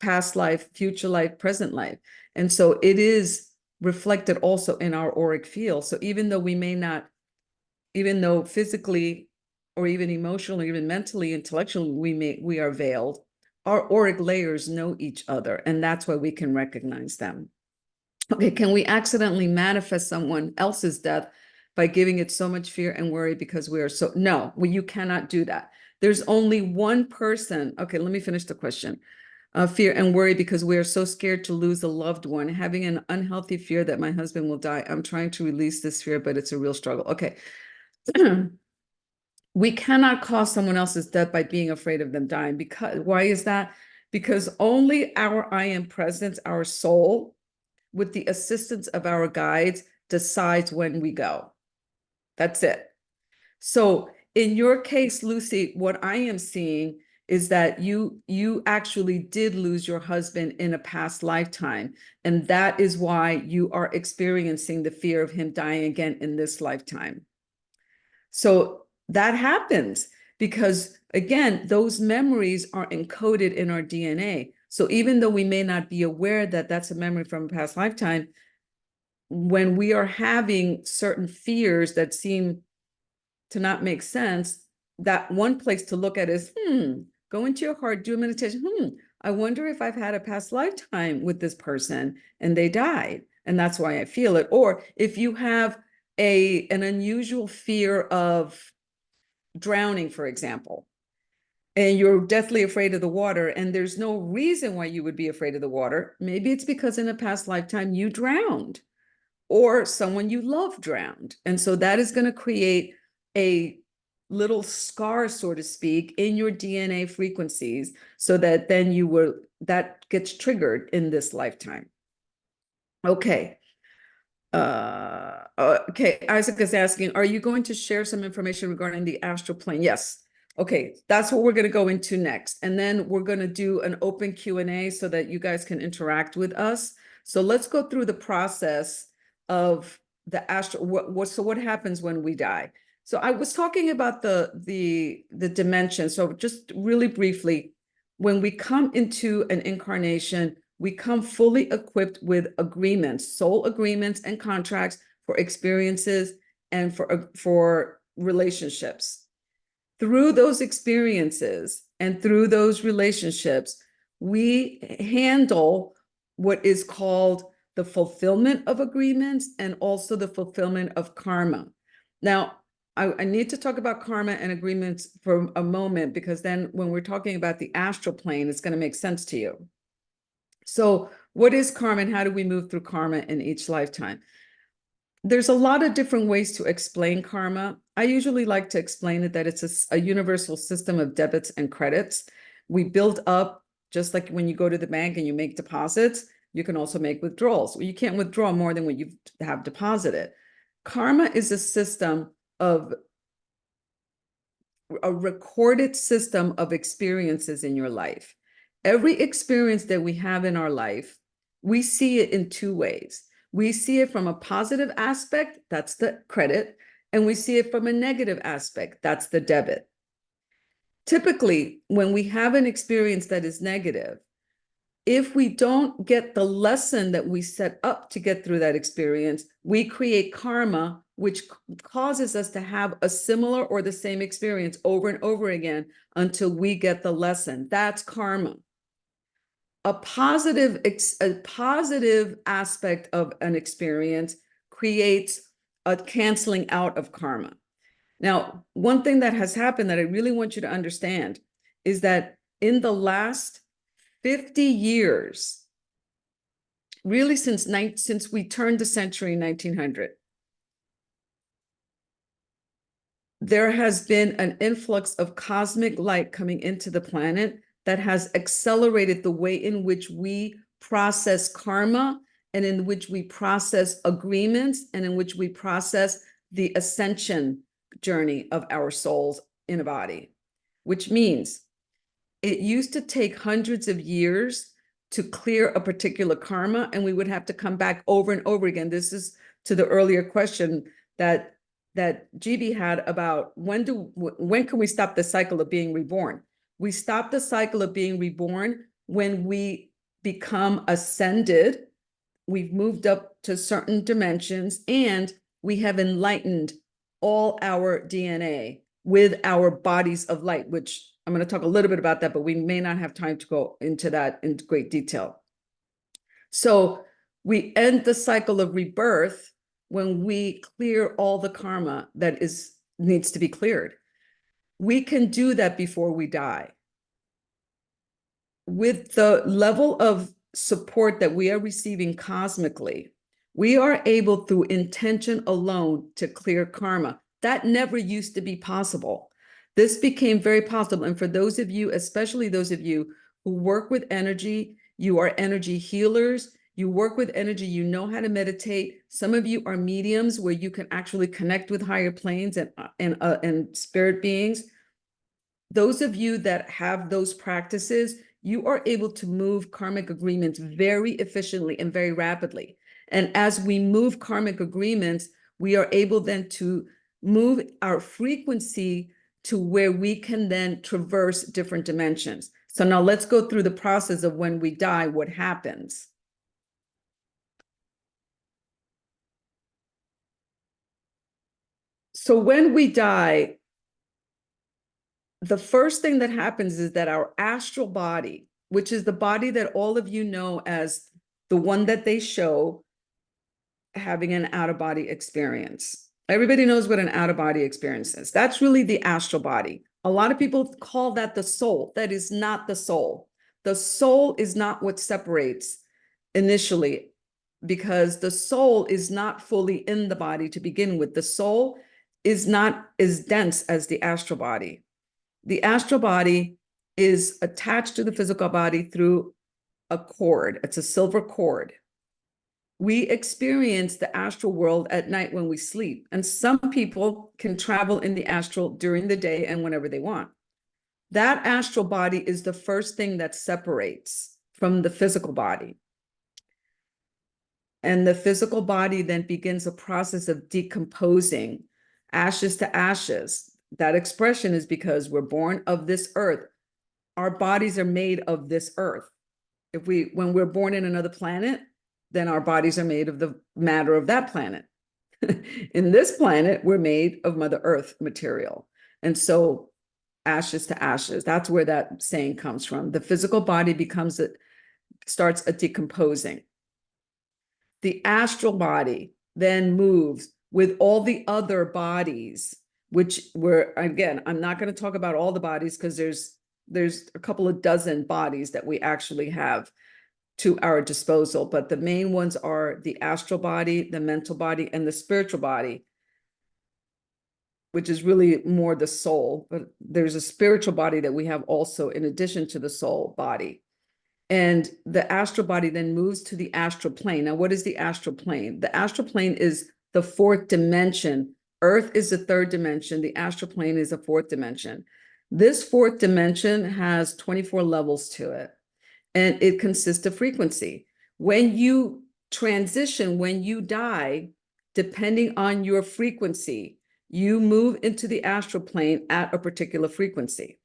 past life, future life, present life. And so it is reflected also in our auric field. So even though we may not, even though physically or even emotionally, or even mentally, intellectually, we are veiled, our auric layers know each other. And that's why we can recognize them. Okay, can we accidentally manifest someone else's death by giving it so much fear and worry because we are so, no, well, you cannot do that. There's only one person. Okay, let me finish the question. Fear and worry because we are so scared to lose a loved one, having an unhealthy fear that my husband will die. I'm trying to release this fear, but it's a real struggle. Okay. We cannot cause someone else's death by being afraid of them dying. Because why is that? Because only our I am presence, our soul, with the assistance of our guides, decides when we go. That's it. So in your case, Lucy, what I am seeing is that you actually did lose your husband in a past lifetime. And that is why you are experiencing the fear of him dying again in this lifetime. So that happens because, again, those memories are encoded in our DNA. So even though we may not be aware that that's a memory from a past lifetime, when we are having certain fears that seem to not make sense, that one place to look at is, go into your heart, do a meditation. I wonder if I've had a past lifetime with this person and they died, and that's why I feel it. Or if you have an unusual fear of drowning, for example, and you're deathly afraid of the water, and there's no reason why you would be afraid of the water, maybe it's because in a past lifetime you drowned or someone you love drowned. And so that is going to create a little scar, so to speak, in your DNA frequencies so that then that gets triggered in this lifetime. Okay. Okay, Isaac is asking, are you going to share some information regarding the astral plane? Yes. Okay, that's what we're going to go into next. And then we're going to do an open Q&A so that you guys can interact with us. So let's go through the process of the astral, what happens when we die. So I was talking about the dimension. So just really briefly, when we come into an incarnation, we come fully equipped with agreements, soul agreements and contracts for experiences and for relationships. Through those experiences and through those relationships, we handle what is called the fulfillment of agreements and also the fulfillment of karma. Now, I need to talk about karma and agreements for a moment, because then when we're talking about the astral plane, it's going to make sense to you. So what is karma and how do we move through karma in each lifetime? There's a lot of different ways to explain karma. I usually like to explain it that it's a universal system of debits and credits. We build up, just like when you go to the bank and you make deposits, you can also make withdrawals. You can't withdraw more than what you have deposited. Karma is a system of a recorded system of experiences in your life. Every experience that we have in our life, we see it in two ways. We see it from a positive aspect, that's the credit, and we see it from a negative aspect, that's the debit. Typically, when we have an experience that is negative, if we don't get the lesson that we set up to get through that experience, we create karma, which causes us to have a similar or the same experience over and over again until we get the lesson. That's karma. A positive aspect of an experience creates a canceling out of karma. Now, one thing that has happened that I really want you to understand is that in the last 50 years, really since we turned the century in 1900, there has been an influx of cosmic light coming into the planet that has accelerated the way in which we process karma and in which we process agreements and in which we process the ascension journey of our souls in a body, which means it used to take hundreds of years to clear a particular karma, and we would have to come back over and over again. This is to the earlier question that GB had about when can we stop the cycle of being reborn? We stop the cycle of being reborn when we become ascended. We've moved up to certain dimensions and we have enlightened all our DNA with our bodies of light, which I'm going to talk a little bit about that, but we may not have time to go into that in great detail. So we end the cycle of rebirth when we clear all the karma that needs to be cleared. We can do that before we die. With the level of support that we are receiving cosmically, we are able through intention alone to clear karma. That never used to be possible. This became very possible. And for those of you, especially those of you who work with energy, you are energy healers, you work with energy, you know how to meditate. Some of you are mediums where you can actually connect with higher planes and spirit beings. Those of you that have those practices, you are able to move karmic agreements very efficiently and very rapidly. And as we move karmic agreements, we are able then to move our frequency to where we can then traverse different dimensions. So now let's go through the process of when we die, what happens. So when we die, the first thing that happens is that our astral body, which is the body that all of you know as the one that they show having an out-of-body experience. Everybody knows what an out-of-body experience is. That's really the astral body. A lot of people call that the soul. That is not the soul. The soul is not what separates initially, because the soul is not fully in the body to begin with. The soul is not as dense as the astral body. The astral body is attached to the physical body through a cord. It's a silver cord. We experience the astral world at night when we sleep. And some people can travel in the astral during the day and whenever they want. That astral body is the first thing that separates from the physical body. And the physical body then begins a process of decomposing, ashes to ashes. That expression is because we're born of this earth. Our bodies are made of this earth. When we're born in another planet, then our bodies are made of the matter of that planet. In this planet, we're made of Mother Earth material. And so ashes to ashes, that's where that saying comes from. The physical body starts decomposing. The astral body then moves with all the other bodies, which again, I'm not going to talk about all the bodies because there's a couple of dozen bodies that we actually have to our disposal, but the main ones are the astral body, the mental body, and the spiritual body, which is really more the soul, but there's a spiritual body that we have also in addition to the soul body. And the astral body then moves to the astral plane. Now, what is the astral plane? The astral plane is the fourth dimension. Earth is the third dimension. The astral plane is a fourth dimension. This fourth dimension has 24 levels to it, and it consists of frequency. When you transition, when you die, depending on your frequency, you move into the astral plane at a particular frequency.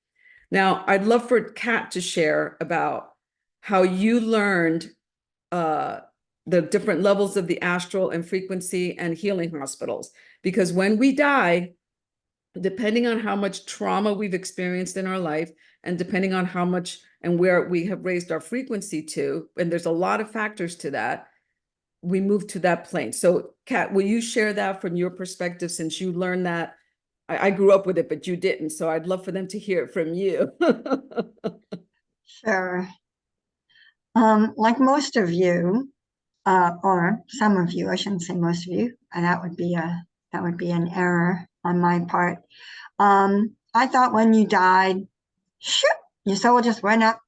Now, I'd love for Kat to share about how you learned uh, the different levels of the astral and frequency and healing hospitals. Because when we die, depending on how much trauma we've experienced in our life, and depending on how much and where we have raised our frequency to, and there's a lot of factors to that, we move to that plane. So, Kat, will you share that from your perspective since you learned that? I grew up with it, but you didn't. So I'd love for them to hear it from you. Sure. Like most of you, or some of you, I shouldn't say most of you, and that would be an error on my part. I thought when you died, shoot, your soul just went up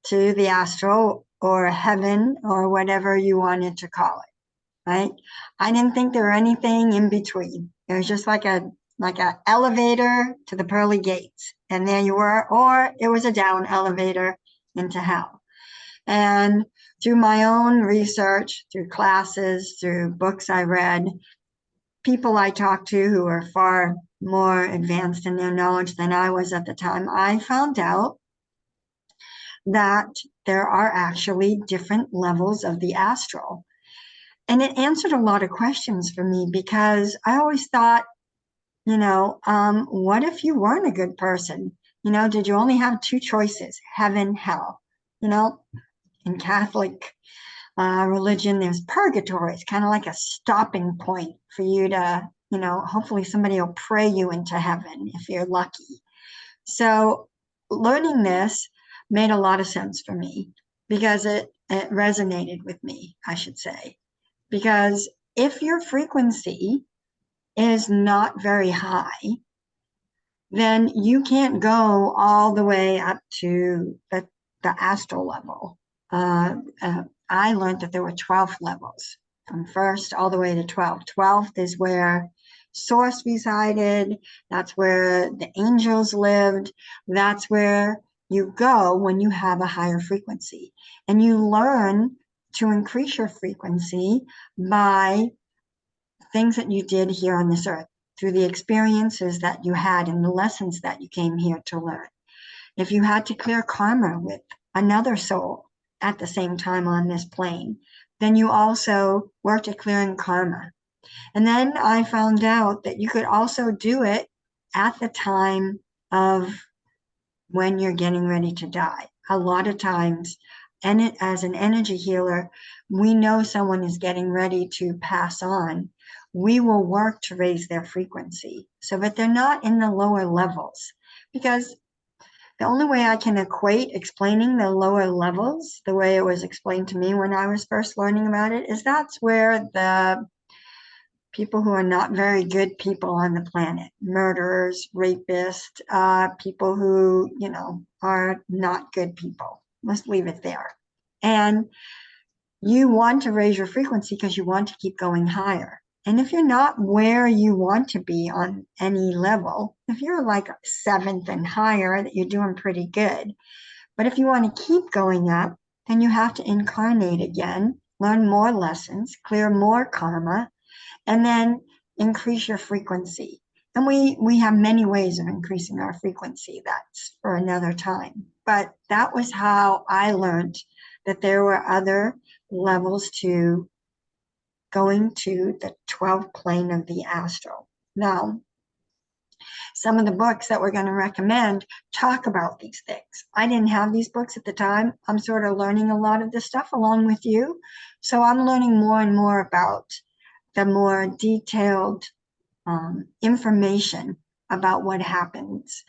to the astral or heaven or whatever you wanted to call it, right? I didn't think there were anything in between. It was just like a elevator to the pearly gates, and there you were, or it was a down elevator into hell. And through my own research, through classes, through books I read, people I talked to who were far more advanced in their knowledge than I was at the time, I found out that there are actually different levels of the astral. And it answered a lot of questions for me because I always thought, what if you weren't a good person? Did you only have two choices, heaven, hell? You know, in Catholic religion, there's purgatory. It's kind of like a stopping point for you to, hopefully somebody will pray you into heaven if you're lucky. So learning this made a lot of sense for me because it resonated with me, I should say. Because if your frequency is not very high, then you can't go all the way up to the astral level. I learned that there were 12 levels from first all the way to 12. 12th is where source resided. That's where the angels lived. That's where you go when you have a higher frequency. And you learn to increase your frequency by things that you did here on this earth, through the experiences that you had and the lessons that you came here to learn. If you had to clear karma with another soul at the same time on this plane, then you also worked at clearing karma. And then I found out that you could also do it at the time of when you're getting ready to die. A lot of times, and as an energy healer, we know someone is getting ready to pass on. We will work to raise their frequency so that they're not in the lower levels. Because the only way I can equate explaining the lower levels, the way it was explained to me when I was first learning about it, is that's where the people who are not very good people on the planet, murderers, rapists, people who, are not good people. Let's leave it there. And you want to raise your frequency because you want to keep going higher. And if you're not where you want to be on any level, if you're like seventh and higher, that you're doing pretty good. But if you want to keep going up, then you have to incarnate again, learn more lessons, clear more karma, and then increase your frequency. And we have many ways of increasing our frequency. That's for another time. But that was how I learned that there were other levels to going to the 12th plane of the astral. Now, some of the books that we're going to recommend talk about these things. I didn't have these books at the time. I'm sort of learning a lot of this stuff along with you. So I'm learning more and more about the more detailed information about what happens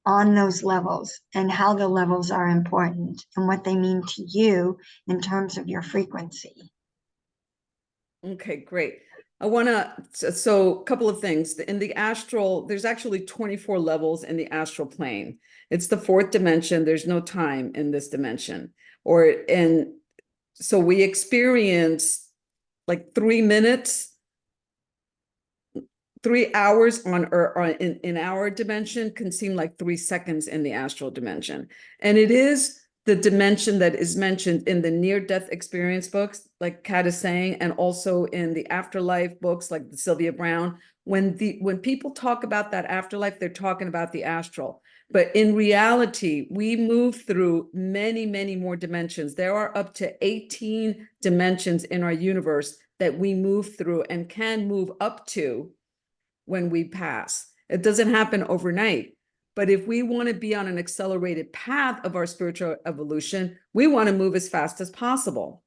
on those levels and how the levels are important and what they mean to you in terms of your frequency. Okay, great. I want to, so a couple of things. In the astral, there's actually 24 levels in the astral plane. It's the fourth dimension. There's no time in this dimension. And so we experience like 3 minutes, 3 hours in our dimension can seem like 3 seconds in the astral dimension. And it is the dimension that is mentioned in the near-death experience books, like Kat is saying, and also in the afterlife books, like the Sylvia Brown. When people talk about that afterlife, they're talking about the astral. But in reality, we move through many, many more dimensions. There are up to 18 dimensions in our universe that we move through and can move up to when we pass. It doesn't happen overnight. But if we want to be on an accelerated path of our spiritual evolution, we want to move as fast as possible.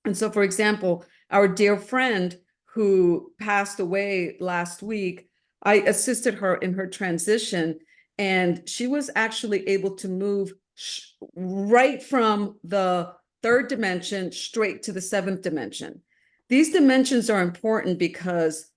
And so, for example, our dear friend who passed away last week, I assisted her in her transition, and she was actually able to move right from the third dimension straight to the seventh dimension. These dimensions are important because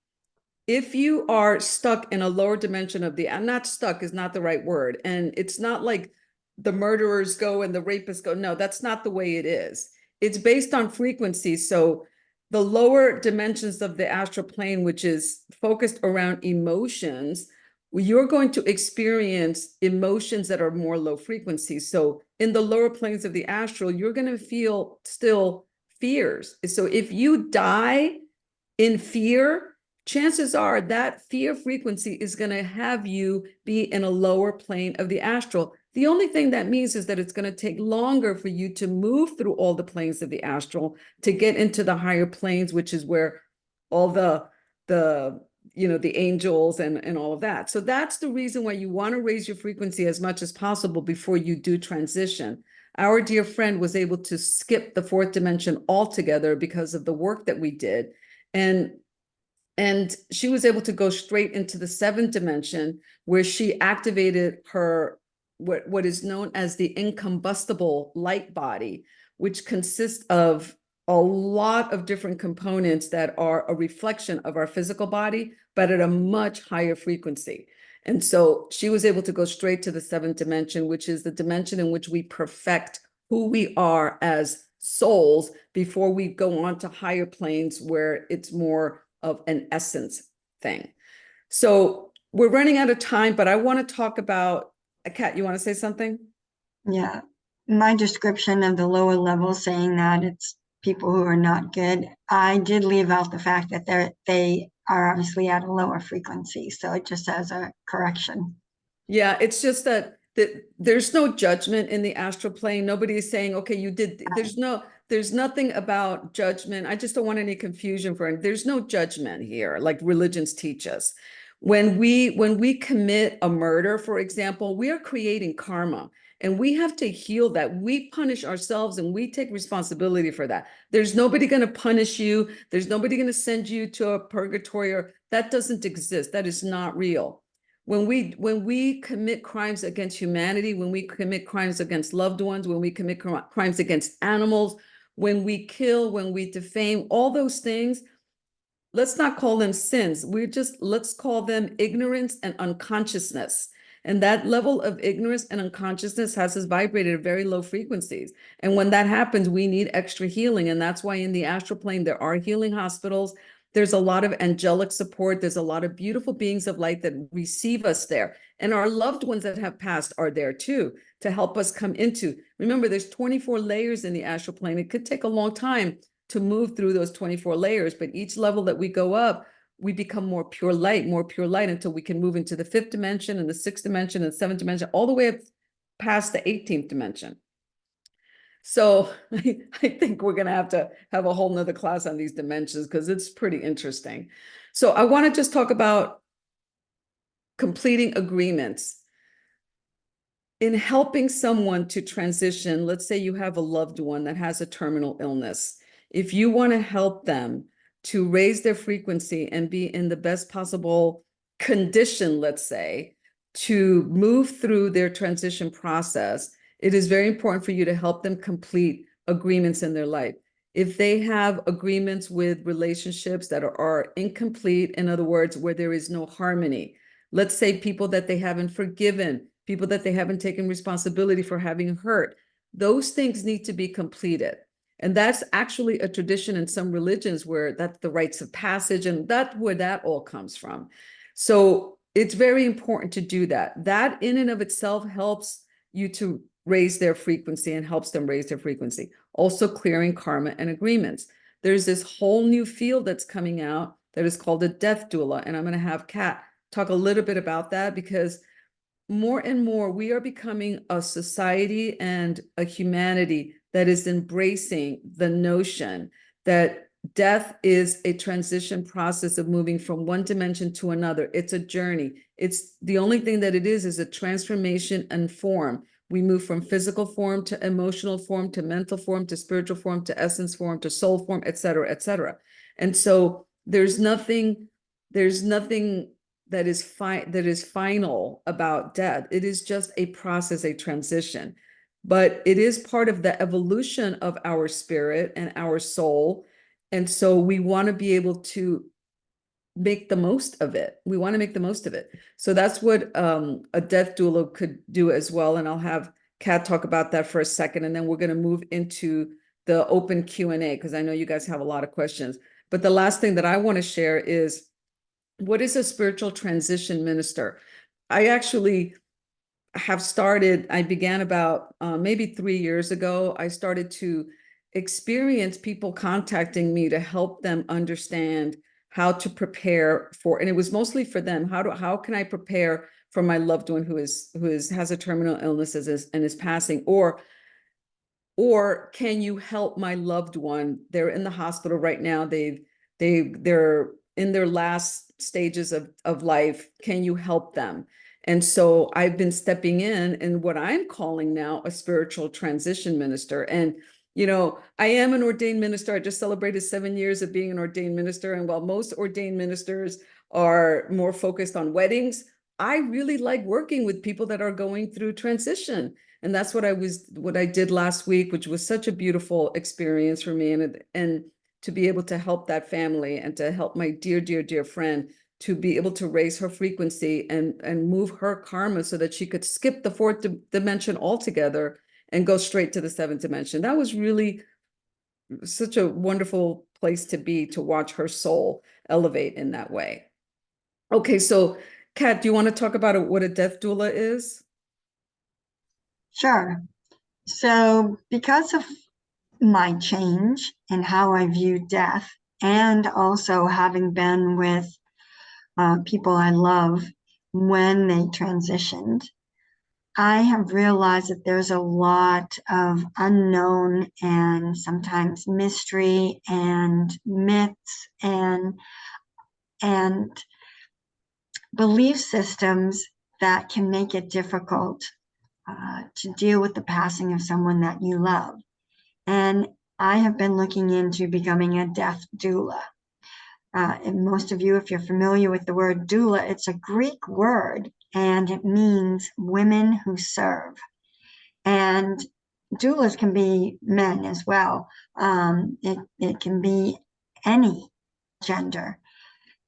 if you are stuck in a lower dimension of the, I'm not stuck is not the right word. And it's not like the murderers go and the rapists go. No, that's not the way it is. It's based on frequency. So the lower dimensions of the astral plane, which is focused around emotions, you're going to experience emotions that are more low frequency. So in the lower planes of the astral, you're going to feel still fears. So if you die in fear, chances are that fear frequency is going to have you be in a lower plane of the astral. The only thing that means is that it's going to take longer for you to move through all the planes of the astral to get into the higher planes, which is where all the angels and all of that. So that's the reason why you want to raise your frequency as much as possible before you do transition. Our dear friend was able to skip the fourth dimension altogether because of the work that we did. And she was able to go straight into the seventh dimension, where she activated her what is known as the incombustible light body, which consists of a lot of different components that are a reflection of our physical body, but at a much higher frequency. And so she was able to go straight to the seventh dimension, which is the dimension in which we perfect who we are as souls before we go on to higher planes where it's more of an essence thing. So we're running out of time, but I want to talk about, Kat, you want to say something? Yeah. My description of the lower level saying that it's people who are not good, I did leave out the fact that they are obviously at a lower frequency. So it just as a correction. Yeah, it's just that there's no judgment in the astral plane. Nobody is saying, okay, you did, there's nothing about judgment. I just don't want any confusion for it. There's no judgment here, like religions teach us. When we commit a murder, for example, we are creating karma, and we have to heal that. We punish ourselves and we take responsibility for that. There's nobody going to punish you. There's nobody going to send you to a purgatory, or that doesn't exist. That is not real. When we commit crimes against humanity, when we commit crimes against loved ones, when we commit crimes against animals, when we kill, when we defame, all those things, let's not call them sins. Let's call them ignorance and unconsciousness. And that level of ignorance and unconsciousness has us vibrated at very low frequencies. And when that happens, we need extra healing. And that's why in the astral plane, there are healing hospitals. There's a lot of angelic support. There's a lot of beautiful beings of light that receive us there. And our loved ones that have passed are there too, to help us come into. Remember, there's 24 layers in the astral plane. It could take a long time to move through those 24 layers, but each level that we go up, we become more pure light until we can move into the fifth dimension and the sixth dimension and seventh dimension, all the way up past the 18th dimension. So I think we're going to have a whole nother class on these dimensions because it's pretty interesting. So I want to just talk about completing agreements. In helping someone to transition, let's say you have a loved one that has a terminal illness. If you want to help them to raise their frequency and be in the best possible condition, let's say, to move through their transition process, it is very important for you to help them complete agreements in their life. If they have agreements with relationships that are incomplete, in other words, where there is no harmony, let's say people that they haven't forgiven, people that they haven't taken responsibility for having hurt, those things need to be completed. And that's actually a tradition in some religions where that's the rites of passage, and that's where that all comes from. So it's very important to do that. That in and of itself helps you to raise their frequency and helps them raise their frequency. Also clearing karma and agreements. There's this whole new field that's coming out that is called a death doula. And I'm going to have Kat talk a little bit about that, because more and more, we are becoming a society and a humanity that is embracing the notion that death is a transition process of moving from one dimension to another. It's a journey. It's the only thing that it is a transformation and form. We move from physical form to emotional form to mental form to spiritual form to essence form to soul form, et cetera, et cetera. And so there's nothing that is final about death. It is just a process, a transition. But it is part of the evolution of our spirit and our soul. And so we want to be able to make the most of it. We want to make the most of it. So that's what a death doula could do as well. And I'll have Kat talk about that for a second, and then we're going to move into the open Q&A because I know you guys have a lot of questions. But the last thing that I want to share is, what is a spiritual transition minister? I actually I began about maybe 3 years ago. I started to experience people contacting me to help them understand how to prepare for, and it was mostly for them. How can I prepare for my loved one who has a terminal illness and is passing, or can you help my loved one? They're in the hospital right now. They're in their last stages of life. Can you help them? And so I've been stepping in what I'm calling now a spiritual transition minister. And, I am an ordained minister. I just celebrated 7 years of being an ordained minister. And while most ordained ministers are more focused on weddings, I really like working with people that are going through transition. And that's what I did last week, which was such a beautiful experience for me. And to be able to help that family and to help my dear, dear, dear friend to be able to raise her frequency and move her karma so that she could skip the fourth dimension altogether and go straight to the seventh dimension. That was really such a wonderful place to be, to watch her soul elevate in that way. Okay, so Kat, do you want to talk about what a death doula is? Sure. So, because of my change in how I view death, and also having been with people I love when they transitioned, I have realized that there's a lot of unknown and sometimes mystery and myths and belief systems that can make it difficult to deal with the passing of someone that you love. And I have been looking into becoming a death doula. And most of you, if you're familiar with the word doula, it's a Greek word and it means women who serve. And doulas can be men as well. It can be any gender.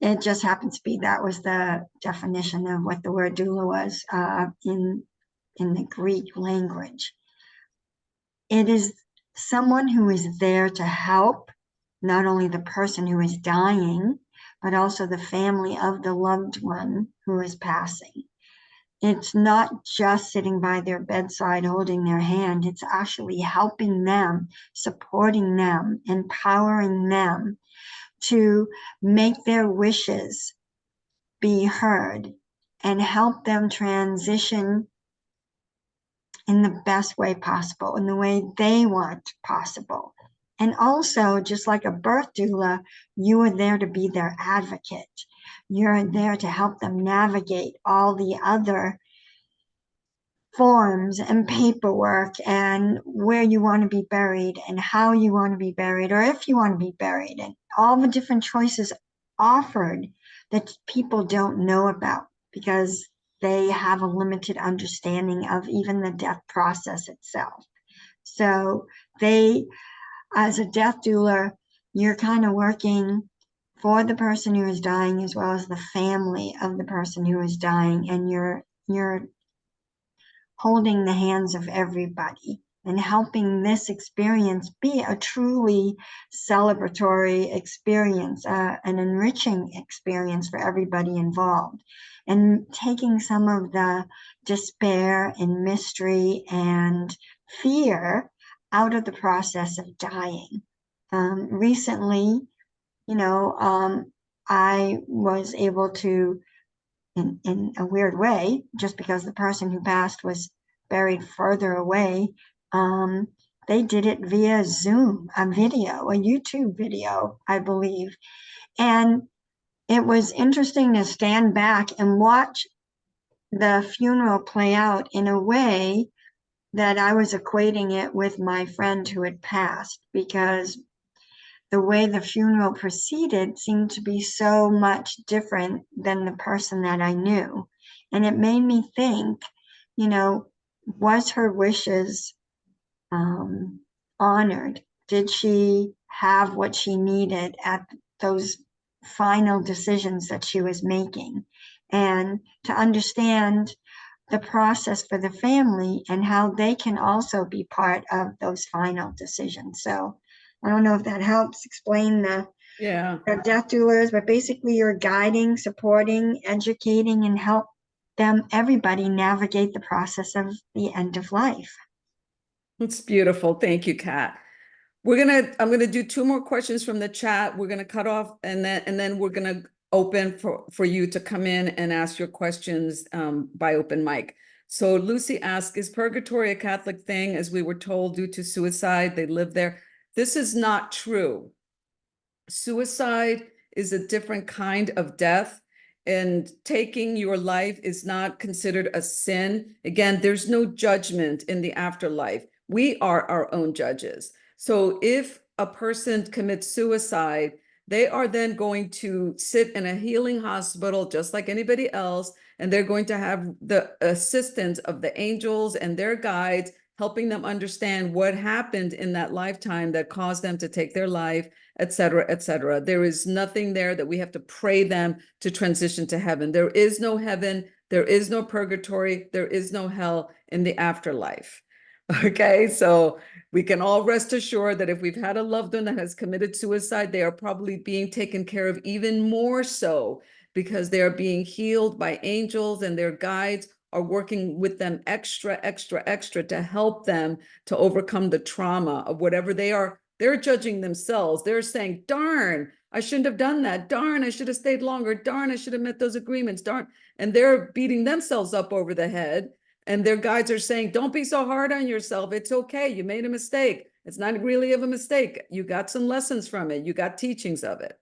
It just happens to be that was the definition of what the word doula was in the Greek language. It is someone who is there to help not only the person who is dying, but also the family of the loved one who is passing. It's not just sitting by their bedside holding their hand, it's actually helping them, supporting them, empowering them to make their wishes be heard and help them transition in the best way possible, in the way they want possible. And also, just like a birth doula, you are there to be their advocate. You're there to help them navigate all the other forms and paperwork and where you want to be buried and how you want to be buried or if you want to be buried and all the different choices offered that people don't know about because they have a limited understanding of even the death process itself. So they, as a death doula, you're kind of working for the person who is dying as well as the family of the person who is dying, and you're holding the hands of everybody and helping this experience be a truly celebratory experience, an enriching experience for everybody involved, and taking some of the despair and mystery and fear out of the process of dying. Recently, I was able to in a weird way, just because the person who passed was buried further away. Um, they did it via Zoom, a video, a YouTube video, I believe. And it was interesting to stand back and watch the funeral play out in a way that I was equating it with my friend who had passed, because the way the funeral proceeded seemed to be so much different than the person that I knew. And it made me think, you know, was her wishes um, honored? Did she have what she needed at those final decisions that she was making? And to understand the process for the family and how they can also be part of those final decisions. So I don't know if that helps explain Yeah. the death doulas, but basically you're guiding, supporting, educating, and help them, everybody navigate the process of the end of life. It's beautiful. Thank you, Kat. I'm gonna do two more questions from the chat. We're gonna cut off and then we're gonna open for you to come in and ask your questions by open mic. So Lucy asked, is purgatory a Catholic thing? As we were told, due to suicide, they live there. This is not true. Suicide is a different kind of death, and taking your life is not considered a sin. Again, there's no judgment in the afterlife. We are our own judges. So if a person commits suicide, they are then going to sit in a healing hospital just like anybody else, and they're going to have the assistance of the angels and their guides helping them understand what happened in that lifetime that caused them to take their life, et cetera, et cetera. There is nothing there that we have to pray them to transition to heaven. There is no heaven. There is no purgatory. There is no hell in the afterlife. Okay, so we can all rest assured that if we've had a loved one that has committed suicide, they are probably being taken care of even more so because they are being healed by angels, and their guides are working with them extra, extra, extra to help them to overcome the trauma of whatever they are. They're judging themselves. They're saying, darn, I shouldn't have done that. Darn, I should have stayed longer. Darn, I should have met those agreements. Darn. And they're beating themselves up over the head. And their guides are saying, don't be so hard on yourself. It's okay. You made a mistake. It's not really of a mistake. You got some lessons from it. You got teachings of it.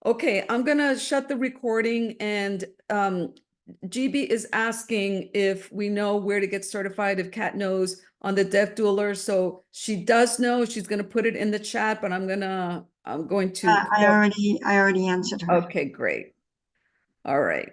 Okay, I'm gonna shut the recording, and GB is asking if we know where to get certified, if Kat knows on the death doula. So she does know. She's gonna put it in the chat, but I'm going to I already answered her. Okay, great. All right.